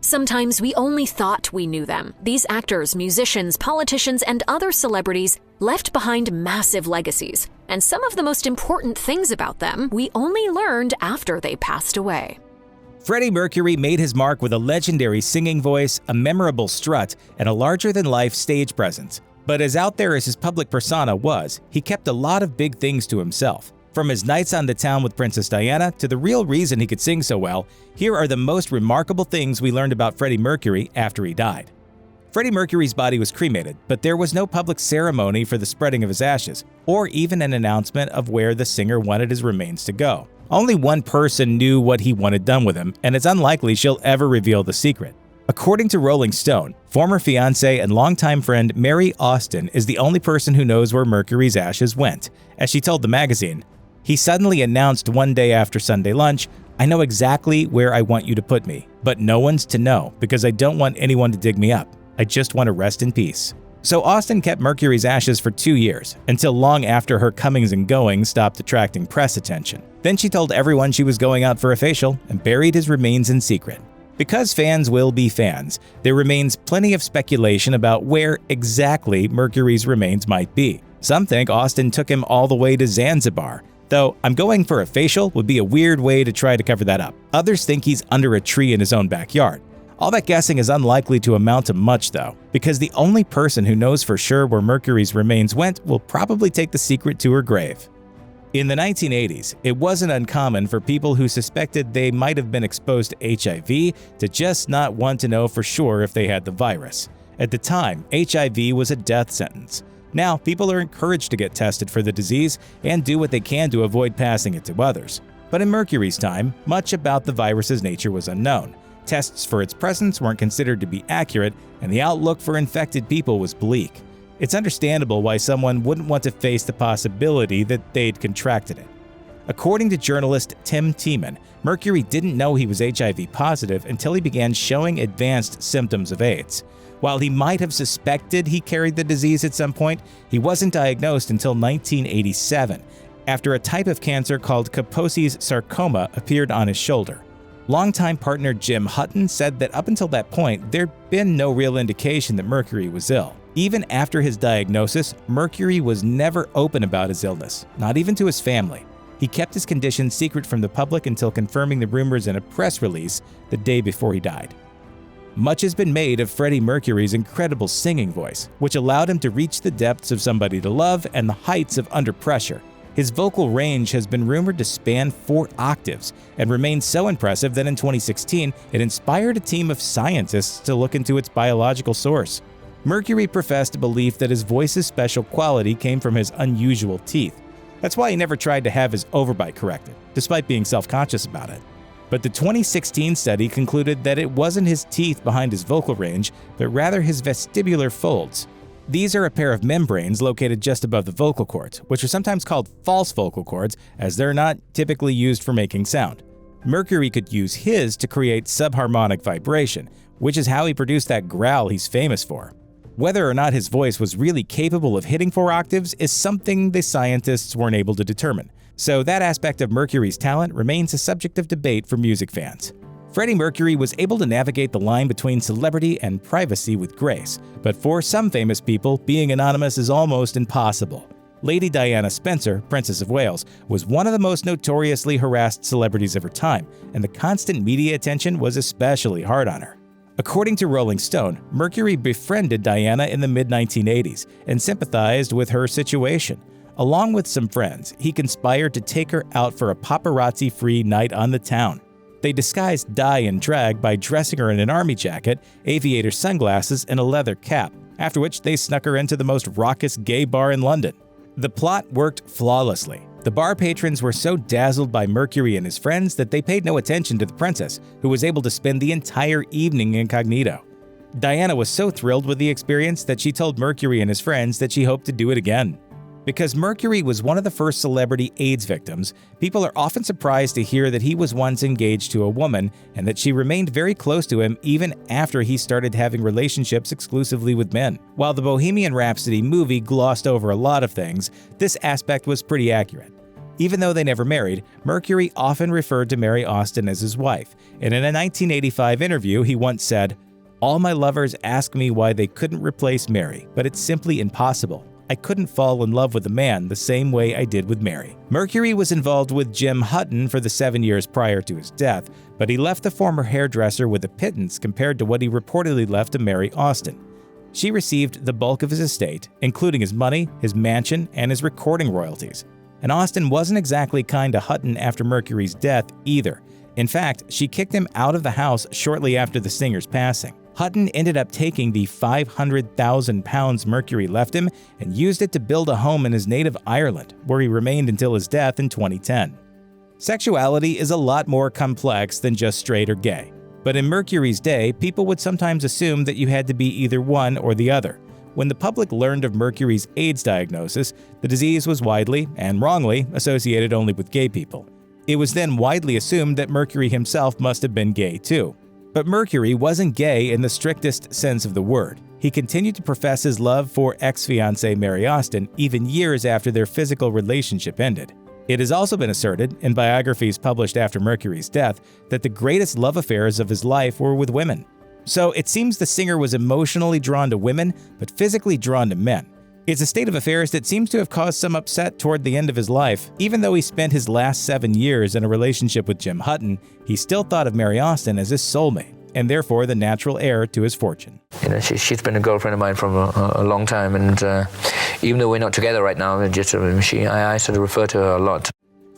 Sometimes we only thought we knew them. These actors, musicians, politicians, and other celebrities left behind massive legacies, and some of the most important things about them we only learned after they passed away. Freddie Mercury made his mark with a legendary singing voice, a memorable strut, and a larger-than-life stage presence. But as out there as his public persona was, he kept a lot of big things to himself. From his nights on the town with Princess Diana to the real reason he could sing so well, here are the most remarkable things we learned about Freddie Mercury after he died. Freddie Mercury's body was cremated, but there was no public ceremony for the spreading of his ashes, or even an announcement of where the singer wanted his remains to go. Only one person knew what he wanted done with him, and it's unlikely she'll ever reveal the secret. According to Rolling Stone, former fiancée and longtime friend Mary Austin is the only person who knows where Mercury's ashes went. As she told the magazine, "He suddenly announced one day after Sunday lunch, 'I know exactly where I want you to put me, but no one's to know because I don't want anyone to dig me up. I just want to rest in peace.'" So Austin kept Mercury's ashes for 2 years, until long after her comings and goings stopped attracting press attention. Then she told everyone she was going out for a facial and buried his remains in secret. Because fans will be fans, there remains plenty of speculation about where exactly Mercury's remains might be. Some think Austin took him all the way to Zanzibar, though "I'm going for a facial" would be a weird way to try to cover that up. Others think he's under a tree in his own backyard. All that guessing is unlikely to amount to much though, because the only person who knows for sure where Mercury's remains went will probably take the secret to her grave. In the 1980s, it wasn't uncommon for people who suspected they might have been exposed to HIV to just not want to know for sure if they had the virus. At the time, HIV was a death sentence. Now, people are encouraged to get tested for the disease and do what they can to avoid passing it to others. But in Mercury's time, much about the virus's nature was unknown. Tests for its presence weren't considered to be accurate, and the outlook for infected people was bleak. It's understandable why someone wouldn't want to face the possibility that they'd contracted it. According to journalist Tim Tiemann, Mercury didn't know he was HIV positive until he began showing advanced symptoms of AIDS. While he might have suspected he carried the disease at some point, he wasn't diagnosed until 1987, after a type of cancer called Kaposi's sarcoma appeared on his shoulder. Longtime partner Jim Hutton said that up until that point, there'd been no real indication that Mercury was ill. Even after his diagnosis, Mercury was never open about his illness, not even to his family. He kept his condition secret from the public until confirming the rumors in a press release the day before he died. Much has been made of Freddie Mercury's incredible singing voice, which allowed him to reach the depths of Somebody to Love and the heights of Under Pressure. His vocal range has been rumored to span 4 octaves and remains so impressive that in 2016, it inspired a team of scientists to look into its biological source. Mercury professed a belief that his voice's special quality came from his unusual teeth. That's why he never tried to have his overbite corrected, despite being self-conscious about it. But the 2016 study concluded that it wasn't his teeth behind his vocal range, but rather his vestibular folds. These are a pair of membranes located just above the vocal cords, which are sometimes called false vocal cords, as they're not typically used for making sound. Mercury could use his to create subharmonic vibration, which is how he produced that growl he's famous for. Whether or not his voice was really capable of hitting 4 octaves is something the scientists weren't able to determine, so that aspect of Mercury's talent remains a subject of debate for music fans. Freddie Mercury was able to navigate the line between celebrity and privacy with grace, but for some famous people, being anonymous is almost impossible. Lady Diana Spencer, Princess of Wales, was one of the most notoriously harassed celebrities of her time, and the constant media attention was especially hard on her. According to Rolling Stone, Mercury befriended Diana in the mid-1980s and sympathized with her situation. Along with some friends, he conspired to take her out for a paparazzi-free night on the town. They disguised Di in drag by dressing her in an army jacket, aviator sunglasses, and a leather cap, after which they snuck her into the most raucous gay bar in London. The plot worked flawlessly. The bar patrons were so dazzled by Mercury and his friends that they paid no attention to the princess, who was able to spend the entire evening incognito. Diana was so thrilled with the experience that she told Mercury and his friends that she hoped to do it again. Because Mercury was one of the first celebrity AIDS victims, people are often surprised to hear that he was once engaged to a woman and that she remained very close to him even after he started having relationships exclusively with men. While the Bohemian Rhapsody movie glossed over a lot of things, this aspect was pretty accurate. Even though they never married, Mercury often referred to Mary Austin as his wife, and in a 1985 interview, he once said, "All my lovers ask me why they couldn't replace Mary, but it's simply impossible. I couldn't fall in love with a man the same way I did with Mary." Mercury was involved with Jim Hutton for the 7 years prior to his death, but he left the former hairdresser with a pittance compared to what he reportedly left to Mary Austin. She received the bulk of his estate, including his money, his mansion, and his recording royalties. And Austin wasn't exactly kind to Hutton after Mercury's death either. In fact, she kicked him out of the house shortly after the singer's passing. Hutton ended up taking the £500,000 Mercury left him and used it to build a home in his native Ireland, where he remained until his death in 2010. Sexuality is a lot more complex than just straight or gay. But in Mercury's day, people would sometimes assume that you had to be either one or the other. When the public learned of Mercury's AIDS diagnosis, the disease was widely, and wrongly, associated only with gay people. It was then widely assumed that Mercury himself must have been gay too. But Mercury wasn't gay in the strictest sense of the word. He continued to profess his love for ex-fiancée Mary Austin even years after their physical relationship ended. It has also been asserted, in biographies published after Mercury's death, that the greatest love affairs of his life were with women. So it seems the singer was emotionally drawn to women, but physically drawn to men. It's a state of affairs that seems to have caused some upset toward the end of his life. Even though he spent his last 7 years in a relationship with Jim Hutton, he still thought of Mary Austin as his soulmate, and therefore the natural heir to his fortune. You know, she's been a girlfriend of mine for a long time, and even though we're not together right now, I sort of refer to her a lot.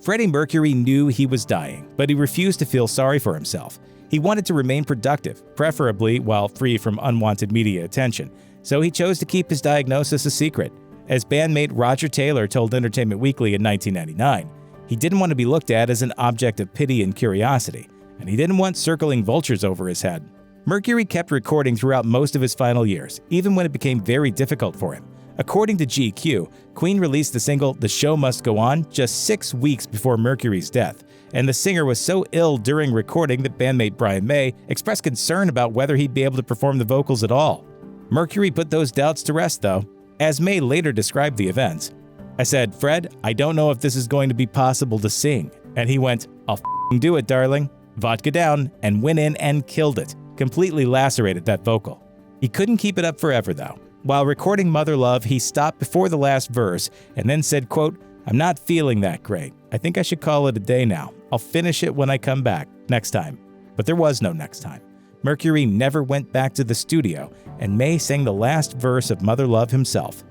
Freddie Mercury knew he was dying, but he refused to feel sorry for himself. He wanted to remain productive, preferably while free from unwanted media attention, so he chose to keep his diagnosis a secret. As bandmate Roger Taylor told Entertainment Weekly in 1999, he didn't want to be looked at as an object of pity and curiosity, and he didn't want circling vultures over his head. Mercury kept recording throughout most of his final years, even when it became very difficult for him. According to GQ, Queen released the single The Show Must Go On just 6 weeks before Mercury's death, and the singer was so ill during recording that bandmate Brian May expressed concern about whether he'd be able to perform the vocals at all. Mercury put those doubts to rest, though. As May later described the events, "I said, 'Fred, I don't know if this is going to be possible to sing.' And he went, 'I'll f***ing do it, darling.' Vodka down, and went in and killed it. Completely lacerated that vocal." He couldn't keep it up forever, though. While recording Mother Love, he stopped before the last verse and then said, quote, "I'm not feeling that great. I think I should call it a day now. I'll finish it when I come back, next time." But there was no next time. Mercury never went back to the studio, and May sang the last verse of Mother Love himself.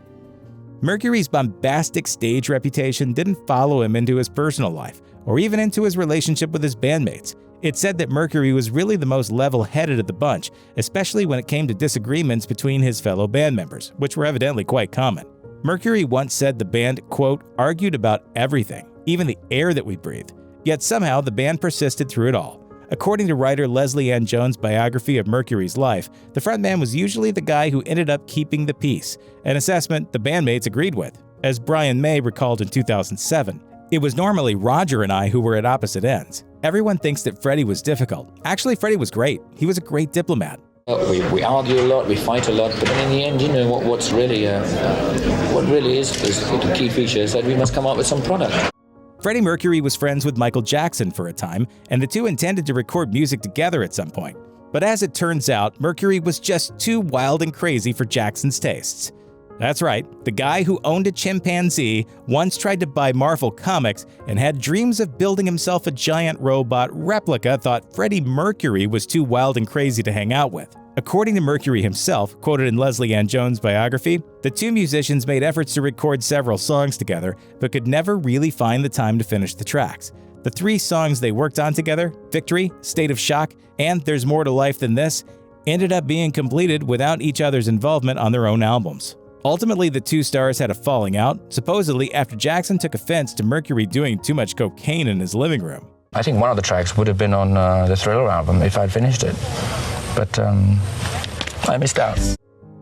Mercury's bombastic stage reputation didn't follow him into his personal life, or even into his relationship with his bandmates. It's said that Mercury was really the most level-headed of the bunch, especially when it came to disagreements between his fellow band members, which were evidently quite common. Mercury once said the band, quote, "argued about everything, even the air that we breathe." Yet somehow the band persisted through it all. According to writer Leslie Ann Jones' biography of Mercury's life, the frontman was usually the guy who ended up keeping the peace, an assessment the bandmates agreed with. As Brian May recalled in 2007, "It was normally Roger and I who were at opposite ends. Everyone thinks that Freddie was difficult. Actually, Freddie was great. He was a great diplomat. We argue a lot, we fight a lot, but in the end, you know, what really is the key feature is that we must come up with some product." Freddie Mercury was friends with Michael Jackson for a time, and the two intended to record music together at some point. But as it turns out, Mercury was just too wild and crazy for Jackson's tastes. That's right, the guy who owned a chimpanzee once tried to buy Marvel Comics and had dreams of building himself a giant robot replica thought Freddie Mercury was too wild and crazy to hang out with. According to Mercury himself, quoted in Leslie Ann Jones' biography, the two musicians made efforts to record several songs together, but could never really find the time to finish the tracks. The 3 songs they worked on together, Victory, State of Shock, and There's More to Life Than This, ended up being completed without each other's involvement on their own albums. Ultimately, the two stars had a falling out, supposedly after Jackson took offense to Mercury doing too much cocaine in his living room. I think one of the tracks would have been on the Thriller album if I'd finished it, but I missed out.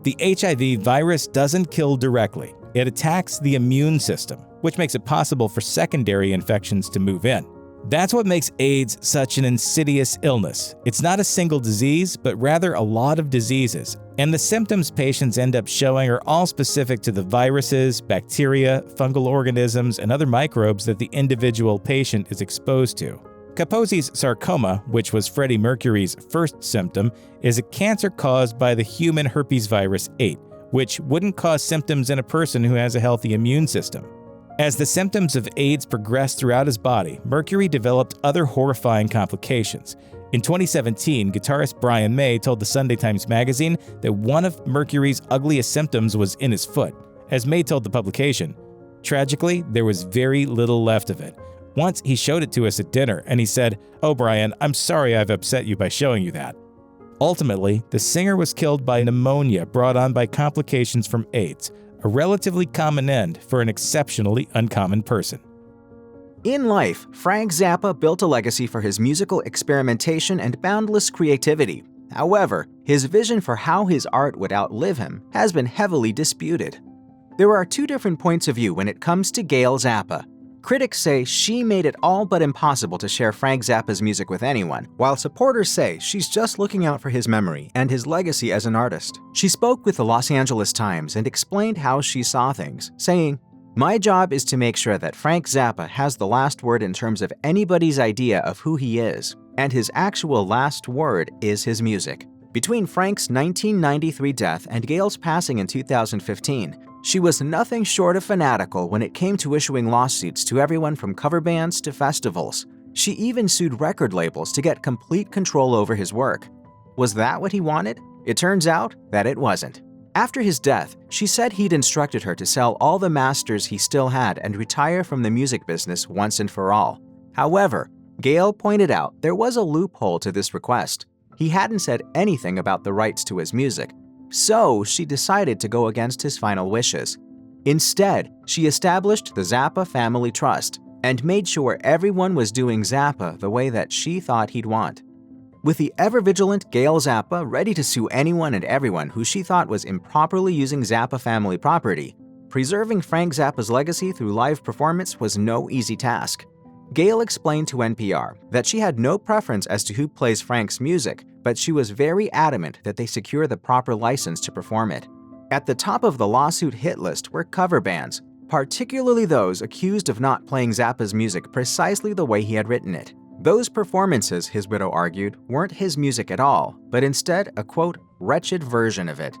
The HIV virus doesn't kill directly. It attacks the immune system, which makes it possible for secondary infections to move in. That's what makes AIDS such an insidious illness. It's not a single disease, but rather a lot of diseases. And the symptoms patients end up showing are all specific to the viruses, bacteria, fungal organisms, and other microbes that the individual patient is exposed to. Kaposi's sarcoma, which was Freddie Mercury's first symptom, is a cancer caused by the human herpes virus 8, which wouldn't cause symptoms in a person who has a healthy immune system. As the symptoms of AIDS progressed throughout his body, Mercury developed other horrifying complications. In 2017, guitarist Brian May told the Sunday Times magazine that one of Mercury's ugliest symptoms was in his foot. As May told the publication, "Tragically, there was very little left of it. Once he showed it to us at dinner and he said, 'Oh Brian, I'm sorry I've upset you by showing you that.'" Ultimately, the singer was killed by pneumonia brought on by complications from AIDS, a relatively common end for an exceptionally uncommon person. In life, Frank Zappa built a legacy for his musical experimentation and boundless creativity. However, his vision for how his art would outlive him has been heavily disputed. There are two different points of view when it comes to Gail Zappa. Critics say she made it all but impossible to share Frank Zappa's music with anyone, while supporters say she's just looking out for his memory and his legacy as an artist. She spoke with the Los Angeles Times and explained how she saw things, saying, "My job is to make sure that Frank Zappa has the last word in terms of anybody's idea of who he is, and his actual last word is his music." Between Frank's 1993 death and Gail's passing in 2015, she was nothing short of fanatical when it came to issuing lawsuits to everyone from cover bands to festivals. She even sued record labels to get complete control over his work. Was that what he wanted? It turns out that it wasn't. After his death, she said he'd instructed her to sell all the masters he still had and retire from the music business once and for all. However, Gail pointed out there was a loophole to this request. He hadn't said anything about the rights to his music, so she decided to go against his final wishes. Instead, she established the Zappa Family Trust and made sure everyone was doing Zappa the way that she thought he'd want. With the ever-vigilant Gail Zappa ready to sue anyone and everyone who she thought was improperly using Zappa family property, preserving Frank Zappa's legacy through live performance was no easy task. Gail explained to NPR that she had no preference as to who plays Frank's music, but she was very adamant that they secure the proper license to perform it. At the top of the lawsuit hit list were cover bands, particularly those accused of not playing Zappa's music precisely the way he had written it. Those performances, his widow argued, weren't his music at all, but instead a quote, wretched version of it.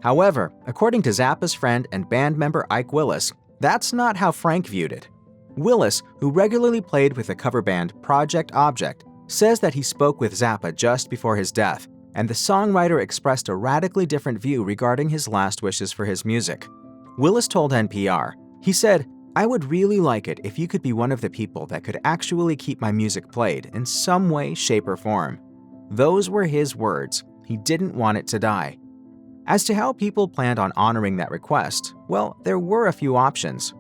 However, according to Zappa's friend and band member Ike Willis, that's not how Frank viewed it. Willis, who regularly played with the cover band Project Object, says that he spoke with Zappa just before his death, and the songwriter expressed a radically different view regarding his last wishes for his music. Willis told NPR, he said, "I would really like it if you could be one of the people that could actually keep my music played in some way, shape, or form." Those were his words. He didn't want it to die. As to how people planned on honoring that request, well, there were a few options.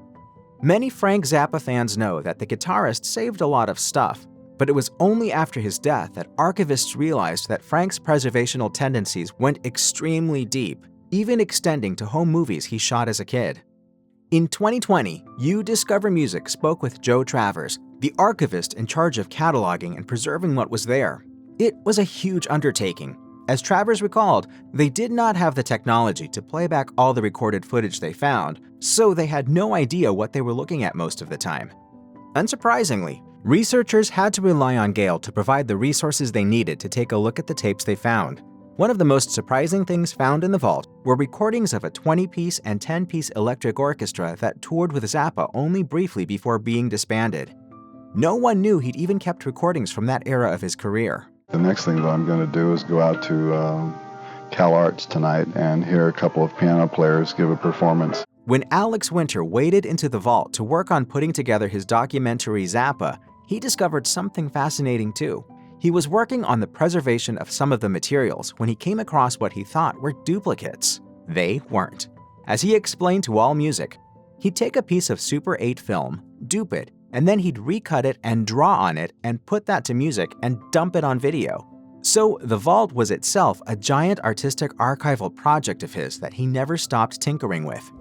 Many Frank Zappa fans know that the guitarist saved a lot of stuff, but it was only after his death that archivists realized that Frank's preservational tendencies went extremely deep, even extending to home movies he shot as a kid. In 2020, You Discover Music spoke with Joe Travers, the archivist in charge of cataloging and preserving what was there. It was a huge undertaking. As Travers recalled, they did not have the technology to play back all the recorded footage they found, so they had no idea what they were looking at most of the time. Unsurprisingly, researchers had to rely on Gail to provide the resources they needed to take a look at the tapes they found. One of the most surprising things found in the vault were recordings of a 20-piece and 10-piece electric orchestra that toured with Zappa only briefly before being disbanded. No one knew he'd even kept recordings from that era of his career. The next thing that I'm going to do is go out to Cal Arts tonight and hear a couple of piano players give a performance. When Alex Winter waded into the vault to work on putting together his documentary Zappa, he discovered something fascinating too. He was working on the preservation of some of the materials when he came across what he thought were duplicates. They weren't. As he explained to AllMusic, he'd take a piece of Super 8 film, dupe it, and then he'd recut it and draw on it and put that to music and dump it on video. So the vault was itself a giant artistic archival project of his that he never stopped tinkering with.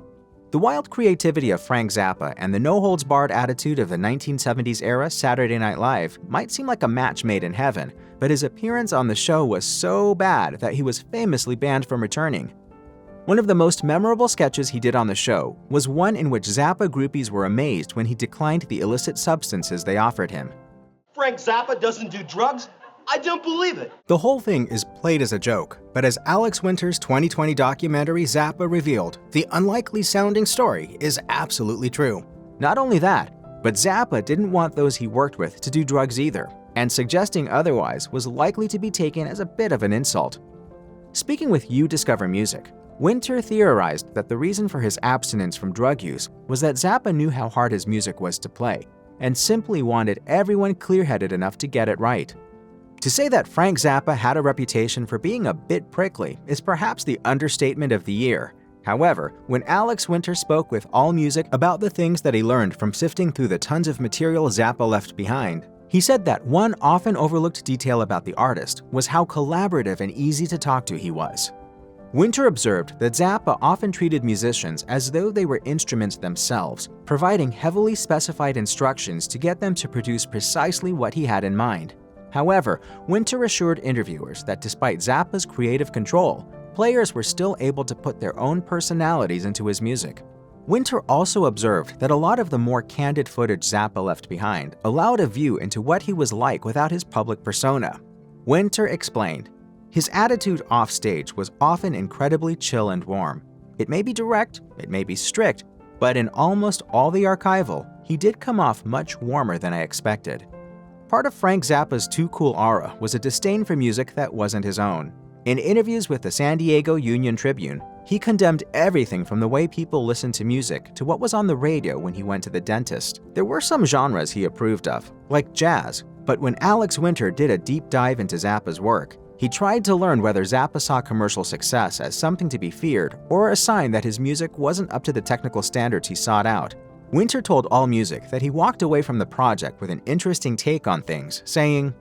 The wild creativity of Frank Zappa and the no-holds-barred attitude of the 1970s era Saturday Night Live might seem like a match made in heaven, but his appearance on the show was so bad that he was famously banned from returning. One of the most memorable sketches he did on the show was one in which Zappa groupies were amazed when he declined the illicit substances they offered him. Frank Zappa doesn't do drugs? I don't believe it. The whole thing is played as a joke, but as Alex Winter's 2020 documentary Zappa revealed, the unlikely-sounding story is absolutely true. Not only that, but Zappa didn't want those he worked with to do drugs either, and suggesting otherwise was likely to be taken as a bit of an insult. Speaking with You Discover Music, Winter theorized that the reason for his abstinence from drug use was that Zappa knew how hard his music was to play, and simply wanted everyone clear-headed enough to get it right. To say that Frank Zappa had a reputation for being a bit prickly is perhaps the understatement of the year. However, when Alex Winter spoke with AllMusic about the things that he learned from sifting through the tons of material Zappa left behind, he said that one often overlooked detail about the artist was how collaborative and easy to talk to he was. Winter observed that Zappa often treated musicians as though they were instruments themselves, providing heavily specified instructions to get them to produce precisely what he had in mind. However, Winter assured interviewers that despite Zappa's creative control, players were still able to put their own personalities into his music. Winter also observed that a lot of the more candid footage Zappa left behind allowed a view into what he was like without his public persona. Winter explained, "His attitude offstage was often incredibly chill and warm. It may be direct, it may be strict, but in almost all the archival, he did come off much warmer than I expected." Part of Frank Zappa's too cool aura was a disdain for music that wasn't his own. In interviews with the San Diego Union Tribune, he condemned everything from the way people listened to music to what was on the radio when he went to the dentist. There were some genres he approved of, like jazz, but when Alex Winter did a deep dive into Zappa's work, he tried to learn whether Zappa saw commercial success as something to be feared or a sign that his music wasn't up to the technical standards he sought out. Winter told AllMusic that he walked away from the project with an interesting take on things, saying,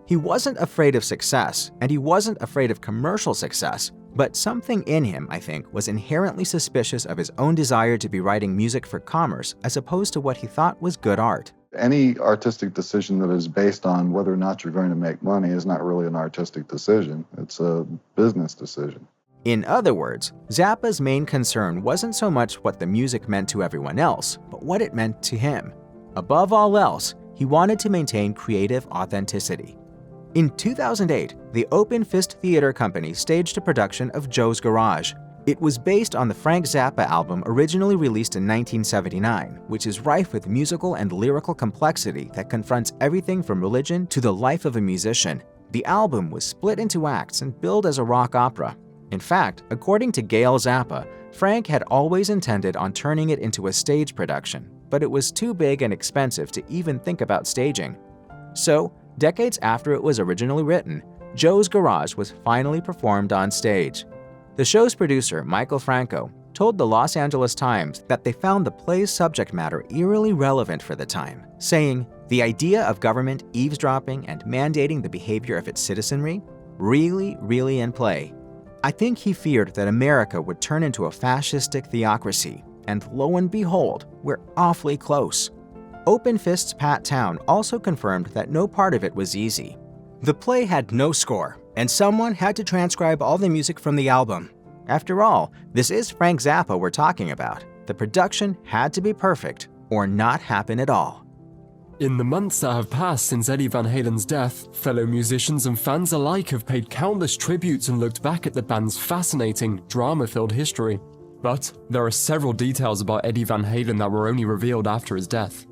"He wasn't afraid of success, and he wasn't afraid of commercial success, but something in him, I think, was inherently suspicious of his own desire to be writing music for commerce as opposed to what he thought was good art." Any artistic decision that is based on whether or not you're going to make money is not really an artistic decision. It's a business decision. In other words, Zappa's main concern wasn't so much what the music meant to everyone else, but what it meant to him. Above all else, he wanted to maintain creative authenticity. In 2008, the Open Fist Theater Company staged a production of Joe's Garage. It was based on the Frank Zappa album originally released in 1979, which is rife with musical and lyrical complexity that confronts everything from religion to the life of a musician. The album was split into acts and billed as a rock opera. In fact, according to Gail Zappa, Frank had always intended on turning it into a stage production, but it was too big and expensive to even think about staging. So, decades after it was originally written, Joe's Garage was finally performed on stage. The show's producer, Michael Franco, told the Los Angeles Times that they found the play's subject matter eerily relevant for the time, saying, "The idea of government eavesdropping and mandating the behavior of its citizenry? Really in play." I think he feared that America would turn into a fascistic theocracy, and lo and behold, we're awfully close. Open Fist's Pat Town also confirmed that no part of it was easy. The play had no score, and someone had to transcribe all the music from the album. After all, this is Frank Zappa we're talking about. The production had to be perfect, or not happen at all. In the months that have passed since Eddie Van Halen's death, fellow musicians and fans alike have paid countless tributes and looked back at the band's fascinating, drama-filled history. But there are several details about Eddie Van Halen that were only revealed after his death.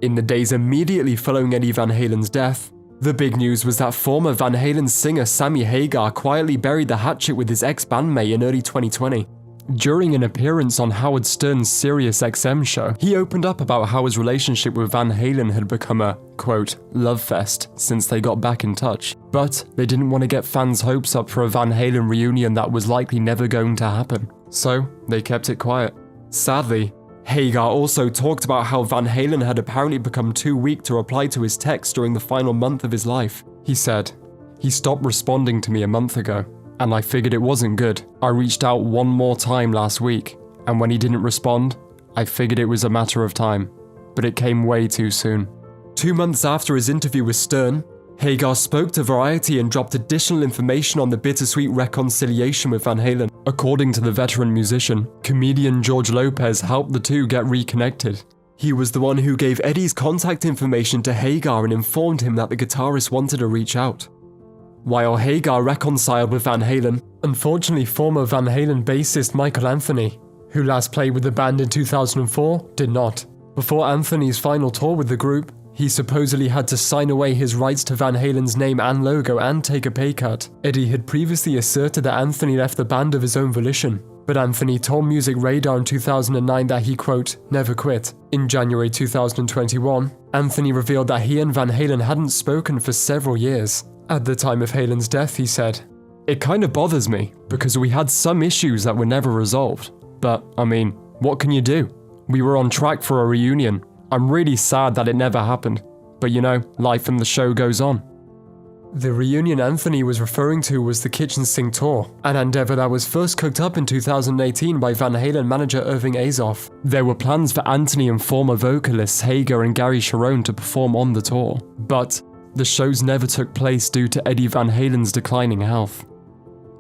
In the days immediately following Eddie Van Halen's death, the big news was that former Van Halen singer Sammy Hagar quietly buried the hatchet with his ex-bandmate in early 2020. During an appearance on Howard Stern's Sirius XM show, he opened up about how his relationship with Van Halen had become a, quote, love fest since they got back in touch. But they didn't want to get fans' hopes up for a Van Halen reunion that was likely never going to happen. So they kept it quiet. Sadly, Hagar also talked about how Van Halen had apparently become too weak to reply to his texts during the final month of his life. He said, "He stopped responding to me a month ago, and I figured it wasn't good. I reached out one more time last week. and when he didn't respond, I figured it was a matter of time. But it came way too soon. 2 months after his interview with Stern, Hagar spoke to Variety and dropped additional information on the bittersweet reconciliation with Van Halen. According to the veteran musician, comedian George Lopez helped the two get reconnected. He was the one who gave Eddie's contact information to Hagar and informed him that the guitarist wanted to reach out. While Hagar reconciled with Van Halen, unfortunately former Van Halen bassist Michael Anthony, who last played with the band in 2004, did not. Before Anthony's final tour with the group, he supposedly had to sign away his rights to Van Halen's name and logo and take a pay cut. Eddie had previously asserted that Anthony left the band of his own volition, but Anthony told Music Radar in 2009 that he, quote, never quit. In January 2021, Anthony revealed that he and Van Halen hadn't spoken for several years. At the time of Halen's death, he said, "It kind of bothers me, because we had some issues that were never resolved. But, I mean, what can you do? We were on track for a reunion. I'm really sad that it never happened. But you know, life and the show goes on." The reunion Anthony was referring to was the Kitchen Sink Tour, an endeavor that was first cooked up in 2018 by Van Halen manager Irving Azoff. There were plans for Anthony and former vocalists Hagar and Gary Cherone to perform on the tour, but the shows never took place due to Eddie Van Halen's declining health.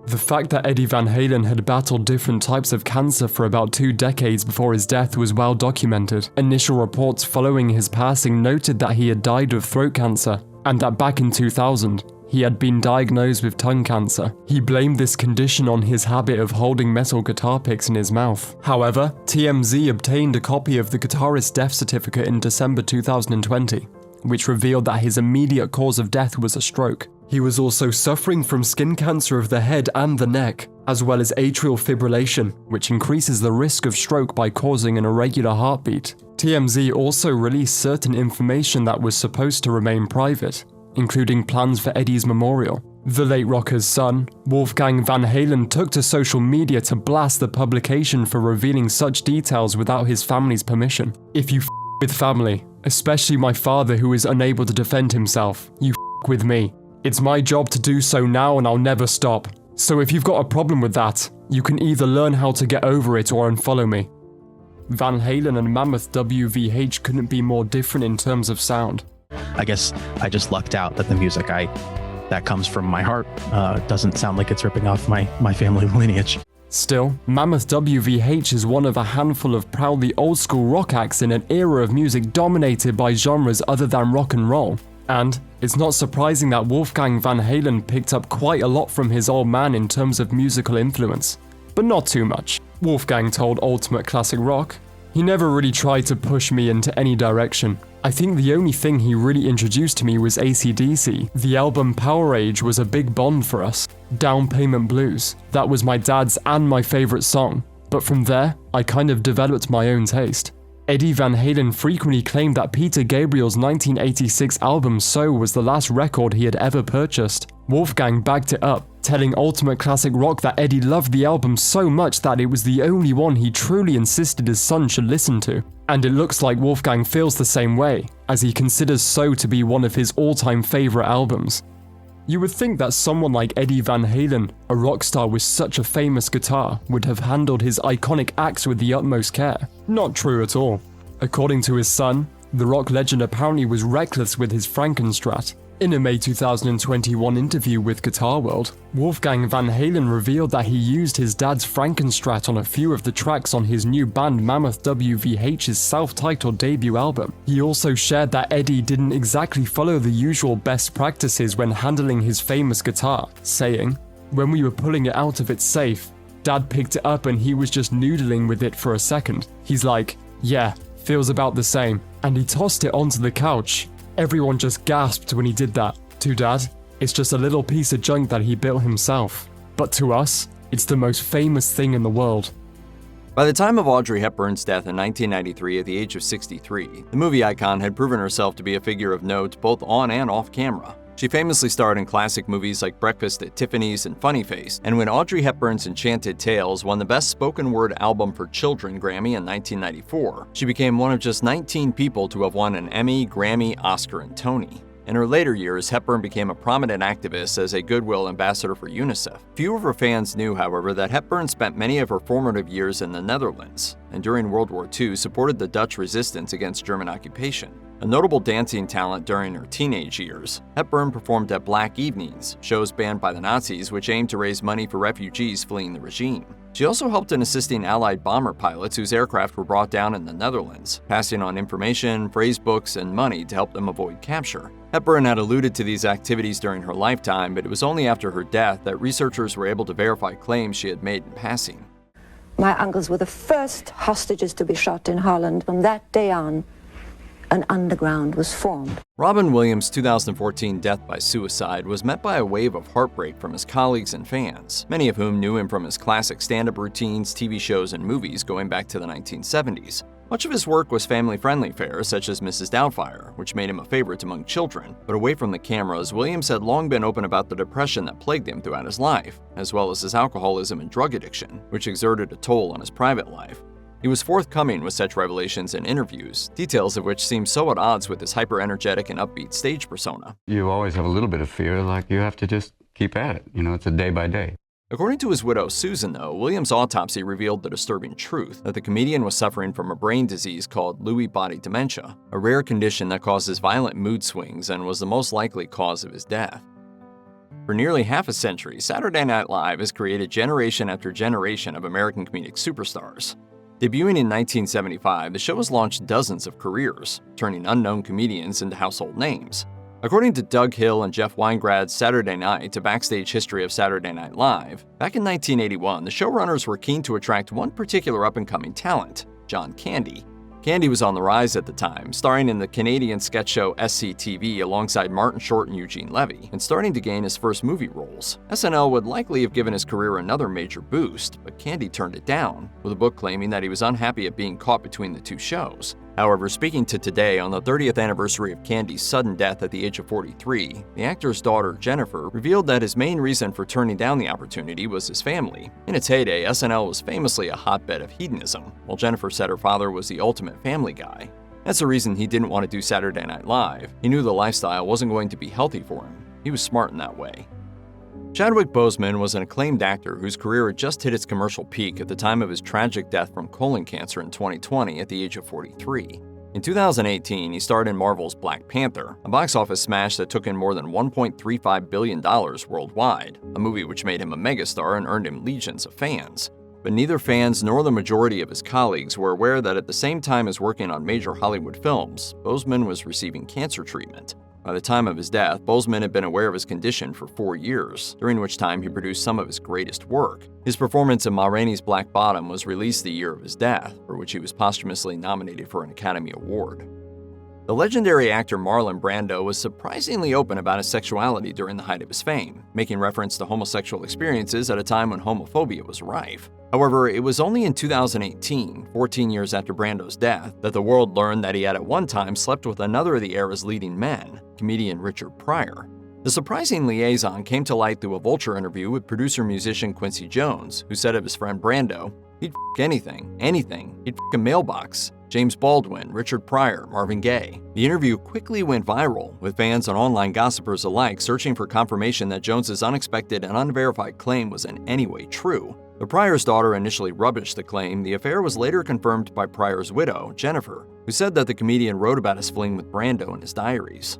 The fact that Eddie Van Halen had battled different types of cancer for about 2 decades before his death was well documented. Initial reports following his passing noted that he had died of throat cancer, and that back in 2000, he had been diagnosed with tongue cancer. He blamed this condition on his habit of holding metal guitar picks in his mouth. However, TMZ obtained a copy of the guitarist's death certificate in December 2020, which revealed that his immediate cause of death was a stroke. He was also suffering from skin cancer of the head and the neck, as well as atrial fibrillation, which increases the risk of stroke by causing an irregular heartbeat. TMZ also released certain information that was supposed to remain private, including plans for Eddie's memorial. The late rocker's son, Wolfgang Van Halen, took to social media to blast the publication for revealing such details without his family's permission. "If you with family, especially my father who is unable to defend himself, you with me. It's my job to do so now and I'll never stop. So if you've got a problem with that, you can either learn how to get over it or unfollow me." Van Halen and Mammoth WVH couldn't be more different in terms of sound. I guess I just lucked out that the music that comes from my heart doesn't sound like it's ripping off my family lineage. Still, Mammoth WVH is one of a handful of proudly old-school rock acts in an era of music dominated by genres other than rock and roll. And it's not surprising that Wolfgang Van Halen picked up quite a lot from his old man in terms of musical influence, but not too much. Wolfgang told Ultimate Classic Rock, "He never really tried to push me into any direction. I think the only thing he really introduced to me was AC/DC. The album Power Age was a big bond for us. Down Payment Blues, that was my dad's and my favorite song. But from there, I kind of developed my own taste." Eddie Van Halen frequently claimed that Peter Gabriel's 1986 album So was the last record he had ever purchased. Wolfgang backed it up, telling Ultimate Classic Rock that Eddie loved the album so much that it was the only one he truly insisted his son should listen to. And it looks like Wolfgang feels the same way, as he considers So to be one of his all-time favorite albums. You would think that someone like Eddie Van Halen, a rock star with such a famous guitar, would have handled his iconic acts with the utmost care. Not true at all. According to his son, the rock legend apparently was reckless with his Frankenstrat. In a May 2021 interview with Guitar World, Wolfgang Van Halen revealed that he used his dad's Frankenstrat on a few of the tracks on his new band Mammoth WVH's self-titled debut album. He also shared that Eddie didn't exactly follow the usual best practices when handling his famous guitar, saying, "When we were pulling it out of its safe, Dad picked it up and he was just noodling with it for a second. He's like, 'Yeah, feels about the same,' and he tossed it onto the couch. Everyone just gasped when he did that. To Dad, it's just a little piece of junk that he built himself. But to us, it's the most famous thing in the world." By the time of Audrey Hepburn's death in 1993 at the age of 63, the movie icon had proven herself to be a figure of note both on and off camera. She famously starred in classic movies like Breakfast at Tiffany's and Funny Face, and when Audrey Hepburn's Enchanted Tales won the Best Spoken Word Album for Children Grammy in 1994, she became one of just 19 people to have won an Emmy, Grammy, Oscar, and Tony. In her later years, Hepburn became a prominent activist as a goodwill ambassador for UNICEF. Few of her fans knew, however, that Hepburn spent many of her formative years in the Netherlands, and during World War II supported the Dutch resistance against German occupation. A notable dancing talent during her teenage years, Hepburn performed at Black Evenings, shows banned by the Nazis which aimed to raise money for refugees fleeing the regime. She also helped in assisting Allied bomber pilots whose aircraft were brought down in the Netherlands, passing on information, phrase books, and money to help them avoid capture. Hepburn had alluded to these activities during her lifetime, but it was only after her death that researchers were able to verify claims she had made in passing. My uncles were the first hostages to be shot in Holland. From that day on, an underground was formed. Robin Williams' 2014 death by suicide was met by a wave of heartbreak from his colleagues and fans, many of whom knew him from his classic stand-up routines, TV shows, and movies going back to the 1970s. Much of his work was family-friendly fare, such as Mrs. Doubtfire, which made him a favorite among children. But away from the cameras, Williams had long been open about the depression that plagued him throughout his life, as well as his alcoholism and drug addiction, which exerted a toll on his private life. He was forthcoming with such revelations in interviews, details of which seem so at odds with his hyper-energetic and upbeat stage persona. You always have a little bit of fear, like you have to just keep at it. It's a day by day. According to his widow, Susan, though, Williams' autopsy revealed the disturbing truth that the comedian was suffering from a brain disease called Lewy body dementia, a rare condition that causes violent mood swings and was the most likely cause of his death. For nearly half a century, Saturday Night Live has created generation after generation of American comedic superstars. Debuting in 1975, the show has launched dozens of careers, turning unknown comedians into household names. According to Doug Hill and Jeff Weingrad's Saturday Night: A Backstage History of Saturday Night Live, back in 1981, the showrunners were keen to attract one particular up-and-coming talent, John Candy. Candy was on the rise at the time, starring in the Canadian sketch show SCTV alongside Martin Short and Eugene Levy, and starting to gain his first movie roles. SNL would likely have given his career another major boost, but Candy turned it down, with a book claiming that he was unhappy at being caught between the two shows. However, speaking to Today on the 30th anniversary of Candy's sudden death at the age of 43, the actor's daughter, Jennifer, revealed that his main reason for turning down the opportunity was his family. In its heyday, SNL was famously a hotbed of hedonism, while Jennifer said her father was the ultimate family guy. That's the reason he didn't want to do Saturday Night Live. He knew the lifestyle wasn't going to be healthy for him. He was smart in that way. Chadwick Boseman was an acclaimed actor whose career had just hit its commercial peak at the time of his tragic death from colon cancer in 2020 at the age of 43. In 2018, he starred in Marvel's Black Panther, a box office smash that took in more than $1.35 billion worldwide, a movie which made him a megastar and earned him legions of fans. But neither fans nor the majority of his colleagues were aware that at the same time as working on major Hollywood films, Boseman was receiving cancer treatment. By the time of his death, Boseman had been aware of his condition for 4 years, during which time he produced some of his greatest work. His performance in Ma Rainey's Black Bottom was released the year of his death, for which he was posthumously nominated for an Academy Award. The legendary actor Marlon Brando was surprisingly open about his sexuality during the height of his fame, making reference to homosexual experiences at a time when homophobia was rife. However, it was only in 2018, 14 years after Brando's death, that the world learned that he had at one time slept with another of the era's leading men, comedian Richard Pryor. The surprising liaison came to light through a Vulture interview with producer-musician Quincy Jones, who said of his friend Brando, "He'd f*** anything. He'd f*** a mailbox. James Baldwin, Richard Pryor, Marvin Gaye." The interview quickly went viral, with fans and online gossipers alike searching for confirmation that Jones's unexpected and unverified claim was in any way true. The Pryor's daughter initially rubbished the claim. The affair was later confirmed by Pryor's widow, Jennifer, who said that the comedian wrote about his fling with Brando in his diaries.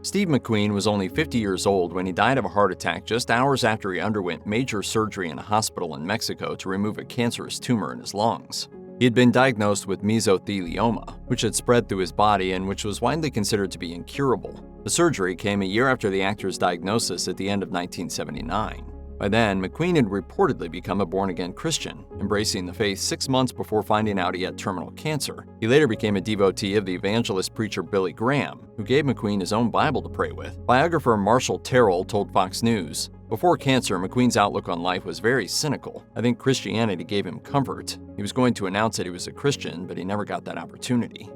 Steve McQueen was only 50 years old when he died of a heart attack just hours after he underwent major surgery in a hospital in Mexico to remove a cancerous tumor in his lungs. He had been diagnosed with mesothelioma, which had spread through his body and which was widely considered to be incurable. The surgery came a year after the actor's diagnosis at the end of 1979. By then, McQueen had reportedly become a born-again Christian, embracing the faith 6 months before finding out he had terminal cancer. He later became a devotee of the evangelist preacher Billy Graham, who gave McQueen his own Bible to pray with. Biographer Marshall Terrell told Fox News, "Before cancer, McQueen's outlook on life was very cynical. I think Christianity gave him comfort. He was going to announce that he was a Christian, but he never got that opportunity."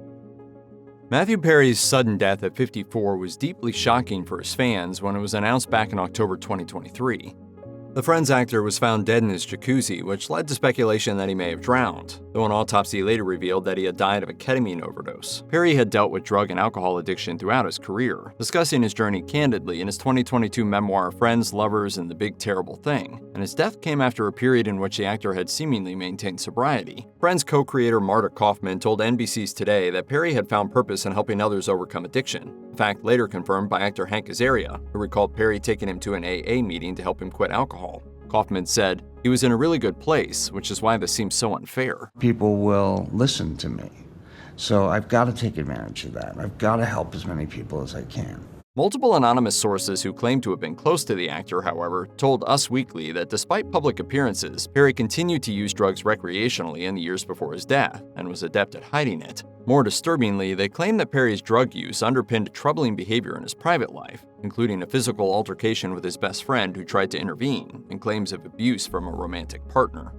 Matthew Perry's sudden death at 54 was deeply shocking for his fans when it was announced back in October 2023. The Friends actor was found dead in his jacuzzi, which led to speculation that he may have drowned, though an autopsy later revealed that he had died of a ketamine overdose. Perry had dealt with drug and alcohol addiction throughout his career, discussing his journey candidly in his 2022 memoir Friends, Lovers, and the Big Terrible Thing, and his death came after a period in which the actor had seemingly maintained sobriety. Friends co-creator Marta Kaufman told NBC's Today that Perry had found purpose in helping others overcome addiction, a fact later confirmed by actor Hank Azaria, who recalled Perry taking him to an AA meeting to help him quit alcohol. Kaufman said, "He was in a really good place, which is why this seems so unfair." People will listen to me, so I've got to take advantage of that. I've got to help as many people as I can. Multiple anonymous sources who claim to have been close to the actor, however, told Us Weekly that despite public appearances, Perry continued to use drugs recreationally in the years before his death and was adept at hiding it. More disturbingly, they claim that Perry's drug use underpinned troubling behavior in his private life, including a physical altercation with his best friend who tried to intervene and claims of abuse from a romantic partner.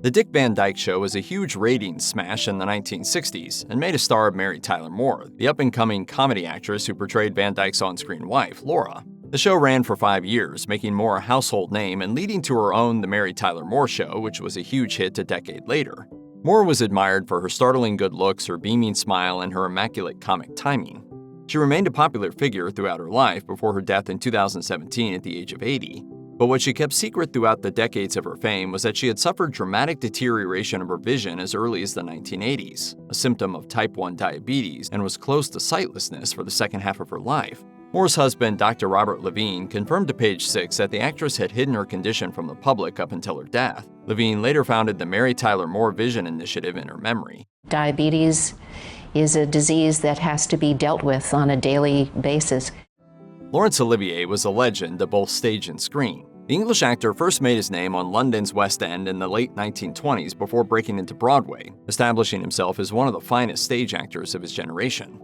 The Dick Van Dyke Show was a huge ratings smash in the 1960s and made a star of Mary Tyler Moore, the up-and-coming comedy actress who portrayed Van Dyke's on-screen wife, Laura. The show ran for 5 years, making Moore a household name and leading to her own The Mary Tyler Moore Show, which was a huge hit a decade later. Moore was admired for her startling good looks, her beaming smile, and her immaculate comic timing. She remained a popular figure throughout her life before her death in 2017 at the age of 80. But what she kept secret throughout the decades of her fame was that she had suffered dramatic deterioration of her vision as early as the 1980s, a symptom of type 1 diabetes, and was close to sightlessness for the second half of her life. Moore's husband, Dr. Robert Levine, confirmed to Page Six that the actress had hidden her condition from the public up until her death. Levine later founded the Mary Tyler Moore Vision Initiative in her memory. Diabetes is a disease that has to be dealt with on a daily basis. Laurence Olivier was a legend of both stage and screen. The English actor first made his name on London's West End in the late 1920s before breaking into Broadway, establishing himself as one of the finest stage actors of his generation.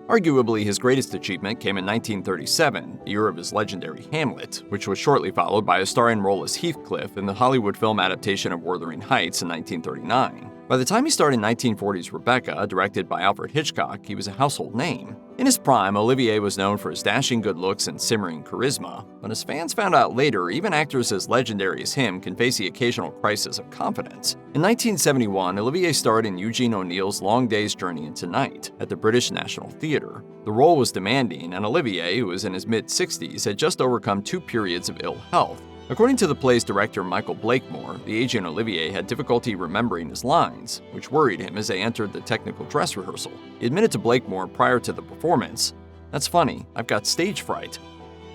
Arguably, his greatest achievement came in 1937, the year of his legendary Hamlet, which was shortly followed by a starring role as Heathcliff in the Hollywood film adaptation of Wuthering Heights in 1939. By the time he starred in 1940's Rebecca, directed by Alfred Hitchcock, he was a household name. In his prime, Olivier was known for his dashing good looks and simmering charisma, but as fans found out later, even actors as legendary as him can face the occasional crisis of confidence. In 1971, Olivier starred in Eugene O'Neill's Long Day's Journey into Night at the British National Theatre. The role was demanding, and Olivier, who was in his mid-60s, had just overcome 2 periods of ill health. According to the play's director Michael Blakemore, the aging Olivier had difficulty remembering his lines, which worried him as they entered the technical dress rehearsal. He admitted to Blakemore prior to the performance, "That's funny, I've got stage fright."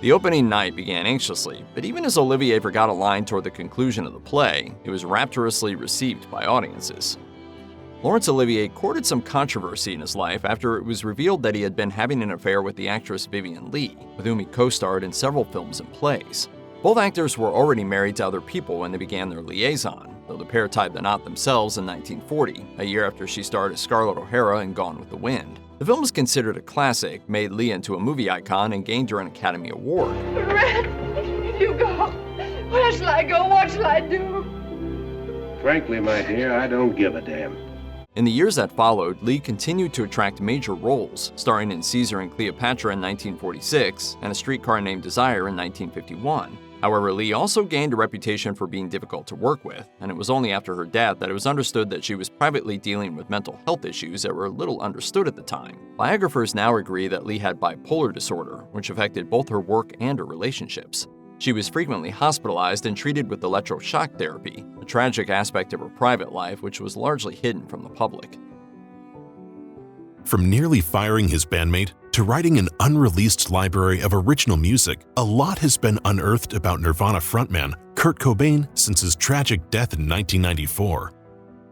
The opening night began anxiously, but even as Olivier forgot a line toward the conclusion of the play, it was rapturously received by audiences. Laurence Olivier courted some controversy in his life after it was revealed that he had been having an affair with the actress Vivien Leigh, with whom he co-starred in several films and plays. Both actors were already married to other people when they began their liaison, though the pair tied the knot themselves in 1940, a year after she starred as Scarlett O'Hara in Gone with the Wind. The film was considered a classic, made Leigh into a movie icon, and gained her an Academy Award. Red, you go. Where shall I go? What shall I do? Frankly, my dear, I don't give a damn. In the years that followed, Leigh continued to attract major roles, starring in Caesar and Cleopatra in 1946 and A Streetcar Named Desire in 1951. However, Leigh also gained a reputation for being difficult to work with, and it was only after her death that it was understood that she was privately dealing with mental health issues that were little understood at the time. Biographers now agree that Leigh had bipolar disorder, which affected both her work and her relationships. She was frequently hospitalized and treated with electroshock therapy, a tragic aspect of her private life which was largely hidden from the public. From nearly firing his bandmate to writing an unreleased library of original music, a lot has been unearthed about Nirvana frontman Kurt Cobain since his tragic death in 1994.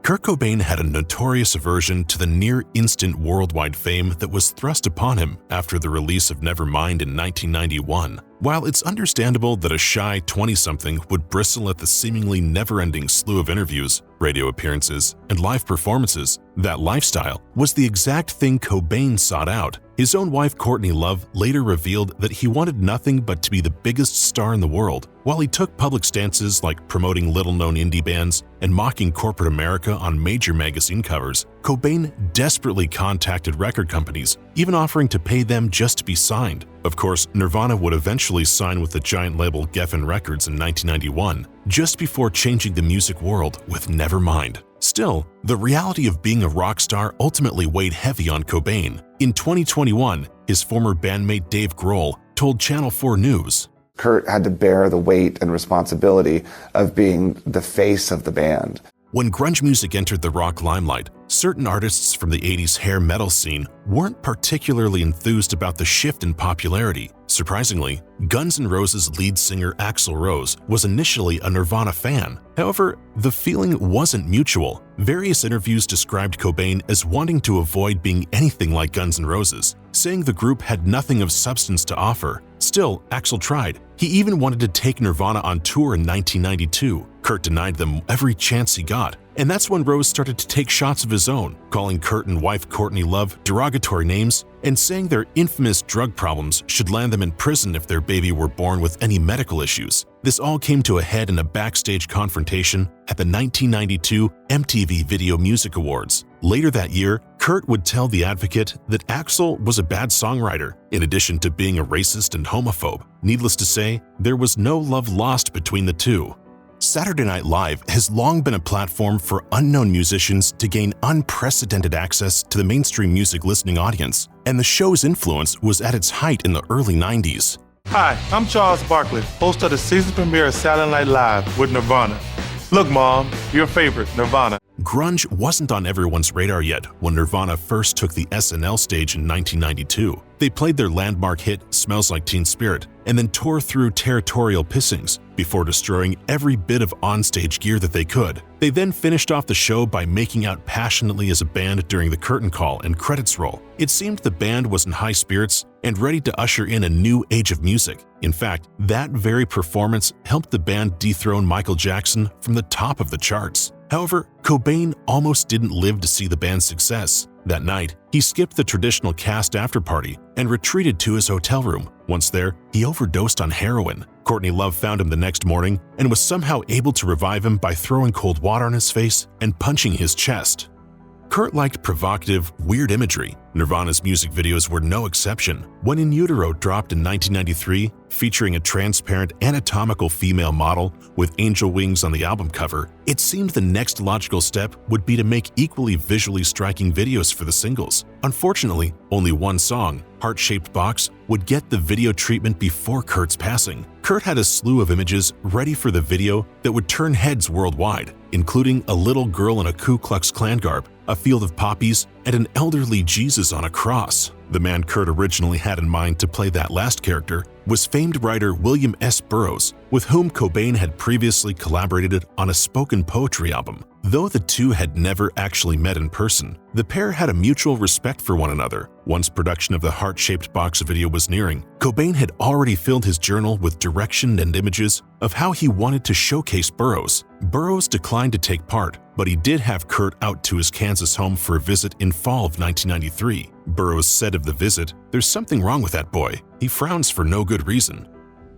Kurt Cobain had a notorious aversion to the near-instant worldwide fame that was thrust upon him after the release of Nevermind in 1991. While it's understandable that a shy 20-something would bristle at the seemingly never-ending slew of interviews, radio appearances, and live performances, that lifestyle was the exact thing Cobain sought out. His own wife Courtney Love later revealed that he wanted nothing but to be the biggest star in the world. While he took public stances like promoting little-known indie bands and mocking corporate America on major magazine covers, Cobain desperately contacted record companies, even offering to pay them just to be signed. Of course, Nirvana would eventually sign with the giant label Geffen Records in 1991, just before changing the music world with Nevermind. Still, the reality of being a rock star ultimately weighed heavy on Cobain. In 2021, his former bandmate Dave Grohl told Channel 4 News, Kurt had to bear the weight and responsibility of being the face of the band. When grunge music entered the rock limelight, certain artists from the 80s hair metal scene weren't particularly enthused about the shift in popularity. Surprisingly, Guns N' Roses lead singer Axl Rose was initially a Nirvana fan. However, the feeling wasn't mutual. Various interviews described Cobain as wanting to avoid being anything like Guns N' Roses, saying the group had nothing of substance to offer. Still, Axl tried. He even wanted to take Nirvana on tour in 1992. Kurt denied them every chance he got, and that's when Rose started to take shots of his own, calling Kurt and wife Courtney Love derogatory names and saying their infamous drug problems should land them in prison if their baby were born with any medical issues. This all came to a head in a backstage confrontation at the 1992 MTV Video Music Awards. Later that year, Kurt would tell The Advocate that Axl was a bad songwriter, in addition to being a racist and homophobe. Needless to say, there was no love lost between the two. Saturday Night Live has long been a platform for unknown musicians to gain unprecedented access to the mainstream music listening audience, and the show's influence was at its height in the early 90s. Hi, I'm Charles Barkley, host of the season premiere of Saturday Night Live with Nirvana. Look, Mom, your favorite, Nirvana. Grunge wasn't on everyone's radar yet when Nirvana first took the SNL stage in 1992. They played their landmark hit Smells Like Teen Spirit and then tore through Territorial Pissings before destroying every bit of onstage gear that they could. They then finished off the show by making out passionately as a band during the curtain call and credits roll. It seemed the band was in high spirits and ready to usher in a new age of music. In fact, that very performance helped the band dethrone Michael Jackson from the top of the charts. However, Cobain almost didn't live to see the band's success. That night, he skipped the traditional cast after-party and retreated to his hotel room. Once there, he overdosed on heroin. Courtney Love found him the next morning and was somehow able to revive him by throwing cold water on his face and punching his chest. Kurt liked provocative, weird imagery. Nirvana's music videos were no exception. When In Utero dropped in 1993, featuring a transparent anatomical female model with angel wings on the album cover, it seemed the next logical step would be to make equally visually striking videos for the singles. Unfortunately, only one song, Heart-Shaped Box, would get the video treatment before Kurt's passing. Kurt had a slew of images ready for the video that would turn heads worldwide, including a little girl in a Ku Klux Klan garb, a field of poppies, and an elderly Jesus on a cross. The man Kurt originally had in mind to play that last character was famed writer William S. Burroughs, with whom Cobain had previously collaborated on a spoken poetry album. Though the two had never actually met in person, the pair had a mutual respect for one another. Once production of the Heart-Shaped Box video was nearing, Cobain had already filled his journal with direction and images of how he wanted to showcase Burroughs. Burroughs declined to take part, but he did have Kurt out to his Kansas home for a visit in fall of 1993. Burroughs said of the visit, "There's something wrong with that boy. He frowns for no good reason."